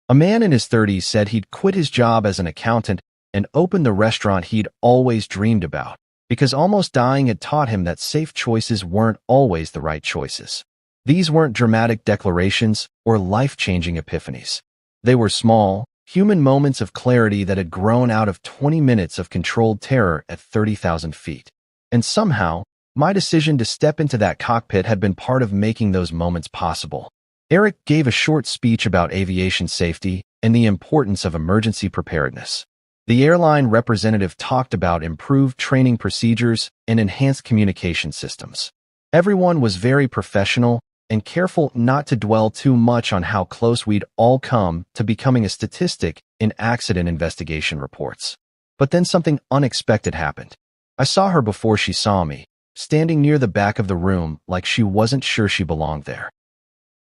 A man in his 30s said he'd quit his job as an accountant and opened the restaurant he'd always dreamed about, because almost dying had taught him that safe choices weren't always the right choices. These weren't dramatic declarations or life-changing epiphanies. They were small, human moments of clarity that had grown out of 20 minutes of controlled terror at 30,000 feet. And somehow, my decision to step into that cockpit had been part of making those moments possible. Eric gave a short speech about aviation safety and the importance of emergency preparedness. The airline representative talked about improved training procedures and enhanced communication systems. Everyone was very professional and careful not to dwell too much on how close we'd all come to becoming a statistic in accident investigation reports. But then something unexpected happened. I saw her before she saw me, standing near the back of the room like she wasn't sure she belonged there.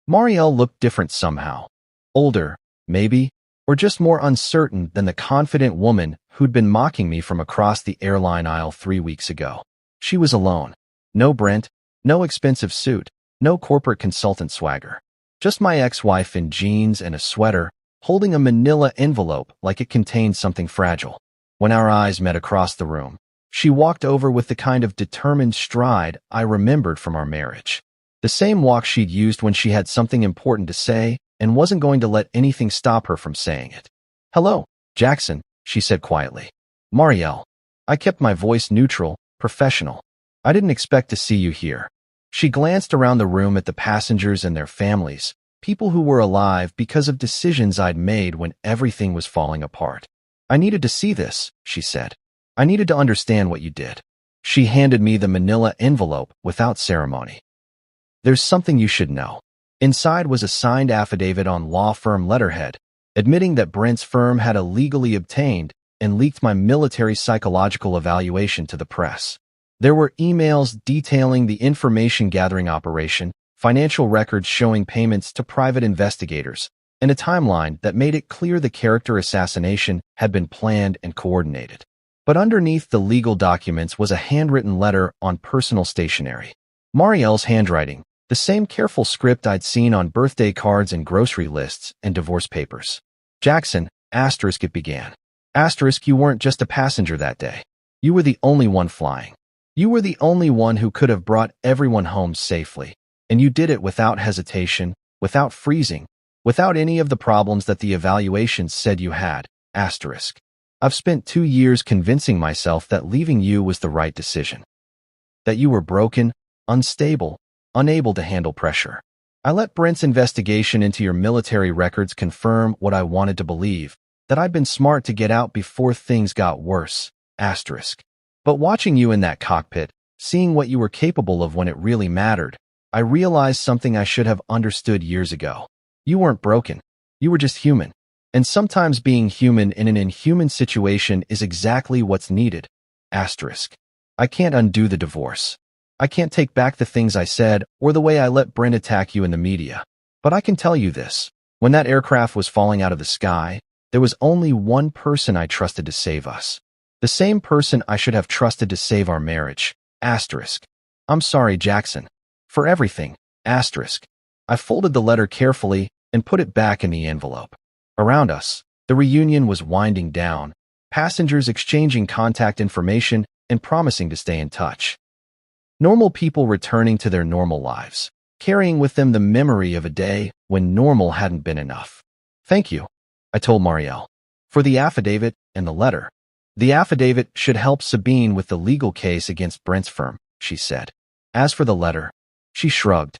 Marielle looked different somehow. Older, maybe, or just more uncertain than the confident woman who'd been mocking me from across the airline aisle 3 weeks ago. She was alone. No Brent, no expensive suit, no corporate consultant swagger. Just my ex-wife in jeans and a sweater, holding a manila envelope like it contained something fragile. When our eyes met across the room, she walked over with the kind of determined stride I remembered from our marriage. The same walk she'd used when she had something important to say and wasn't going to let anything stop her from saying it. "Hello, Jackson," she said quietly. "Marielle." I kept my voice neutral, professional. "I didn't expect to see you here." She glanced around the room at the passengers and their families, people who were alive because of decisions I'd made when everything was falling apart. "I needed to see this," she said. "I needed to understand what you did." She handed me the manila envelope without ceremony. "There's something you should know." Inside was a signed affidavit on law firm letterhead, admitting that Brent's firm had illegally obtained and leaked my military psychological evaluation to the press. There were emails detailing the information-gathering operation, financial records showing payments to private investigators, and a timeline that made it clear the character assassination had been planned and coordinated. But underneath the legal documents was a handwritten letter on personal stationery. Marielle's handwriting, the same careful script I'd seen on birthday cards and grocery lists and divorce papers. "Jackson, asterisk," it began. Asterisk, you weren't just a passenger that day. You were the only one flying. You were the only one who could have brought everyone home safely. And you did it without hesitation, without freezing, without any of the problems that the evaluations said you had. Asterisk. I've spent 2 years convincing myself that leaving you was the right decision. That you were broken, unstable, unable to handle pressure. I let Brent's investigation into your military records confirm what I wanted to believe, that I'd been smart to get out before things got worse. Asterisk. But watching you in that cockpit, seeing what you were capable of when it really mattered, I realized something I should have understood years ago. You weren't broken. You were just human. And sometimes being human in an inhuman situation is exactly what's needed. Asterisk. I can't undo the divorce. I can't take back the things I said or the way I let Brent attack you in the media. But I can tell you this. When that aircraft was falling out of the sky, there was only one person I trusted to save us. The same person I should have trusted to save our marriage. Asterisk. I'm sorry, Jackson. For everything. Asterisk. I folded the letter carefully and put it back in the envelope. Around us, the reunion was winding down, passengers exchanging contact information and promising to stay in touch. Normal people returning to their normal lives, carrying with them the memory of a day when normal hadn't been enough. "Thank you," I told Marielle, "for the affidavit and the letter." "The affidavit should help Sabine with the legal case against Brent's firm," she said. "As for the letter," she shrugged.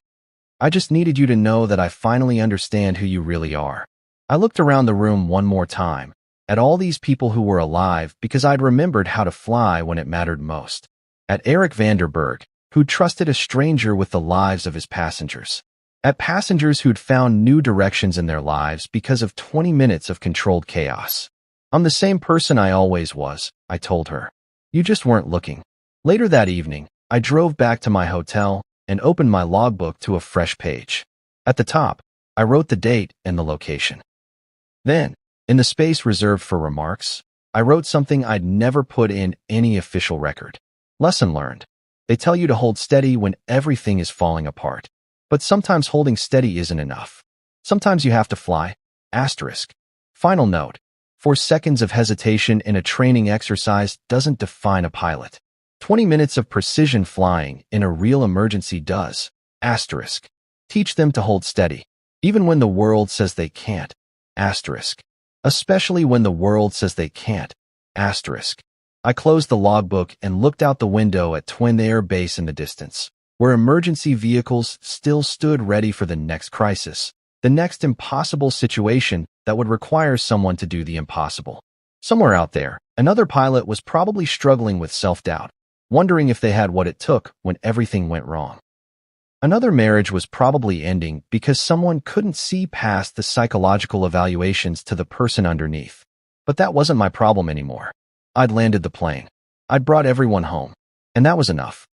"I just needed you to know that I finally understand who you really are." I looked around the room one more time, at all these people who were alive because I'd remembered how to fly when it mattered most. At Eric Vanderberg, who trusted a stranger with the lives of his passengers. At passengers who'd found new directions in their lives because of 20 minutes of controlled chaos. "I'm the same person I always was," I told her. "You just weren't looking." Later that evening, I drove back to my hotel and opened my logbook to a fresh page. At the top, I wrote the date and the location. Then, In the space reserved for remarks, I wrote something I'd never put in any official record. Lesson learned. They tell you to hold steady when everything is falling apart. But sometimes holding steady isn't enough. Sometimes you have to fly. Asterisk. Final note. 4 seconds of hesitation in a training exercise doesn't define a pilot. 20 minutes of precision flying in a real emergency does. Asterisk. Teach them to hold steady, even when the world says they can't. Asterisk. Especially when the world says they can't. Asterisk. I closed the logbook and looked out the window at Twin Air Base in the distance, where emergency vehicles still stood ready for the next crisis, the next impossible situation that would require someone to do the impossible. Somewhere out there, another pilot was probably struggling with self-doubt, wondering if they had what it took when everything went wrong. Another marriage was probably ending because someone couldn't see past the psychological evaluations to the person underneath. But that wasn't my problem anymore. I'd landed the plane. I'd brought everyone home. And that was enough.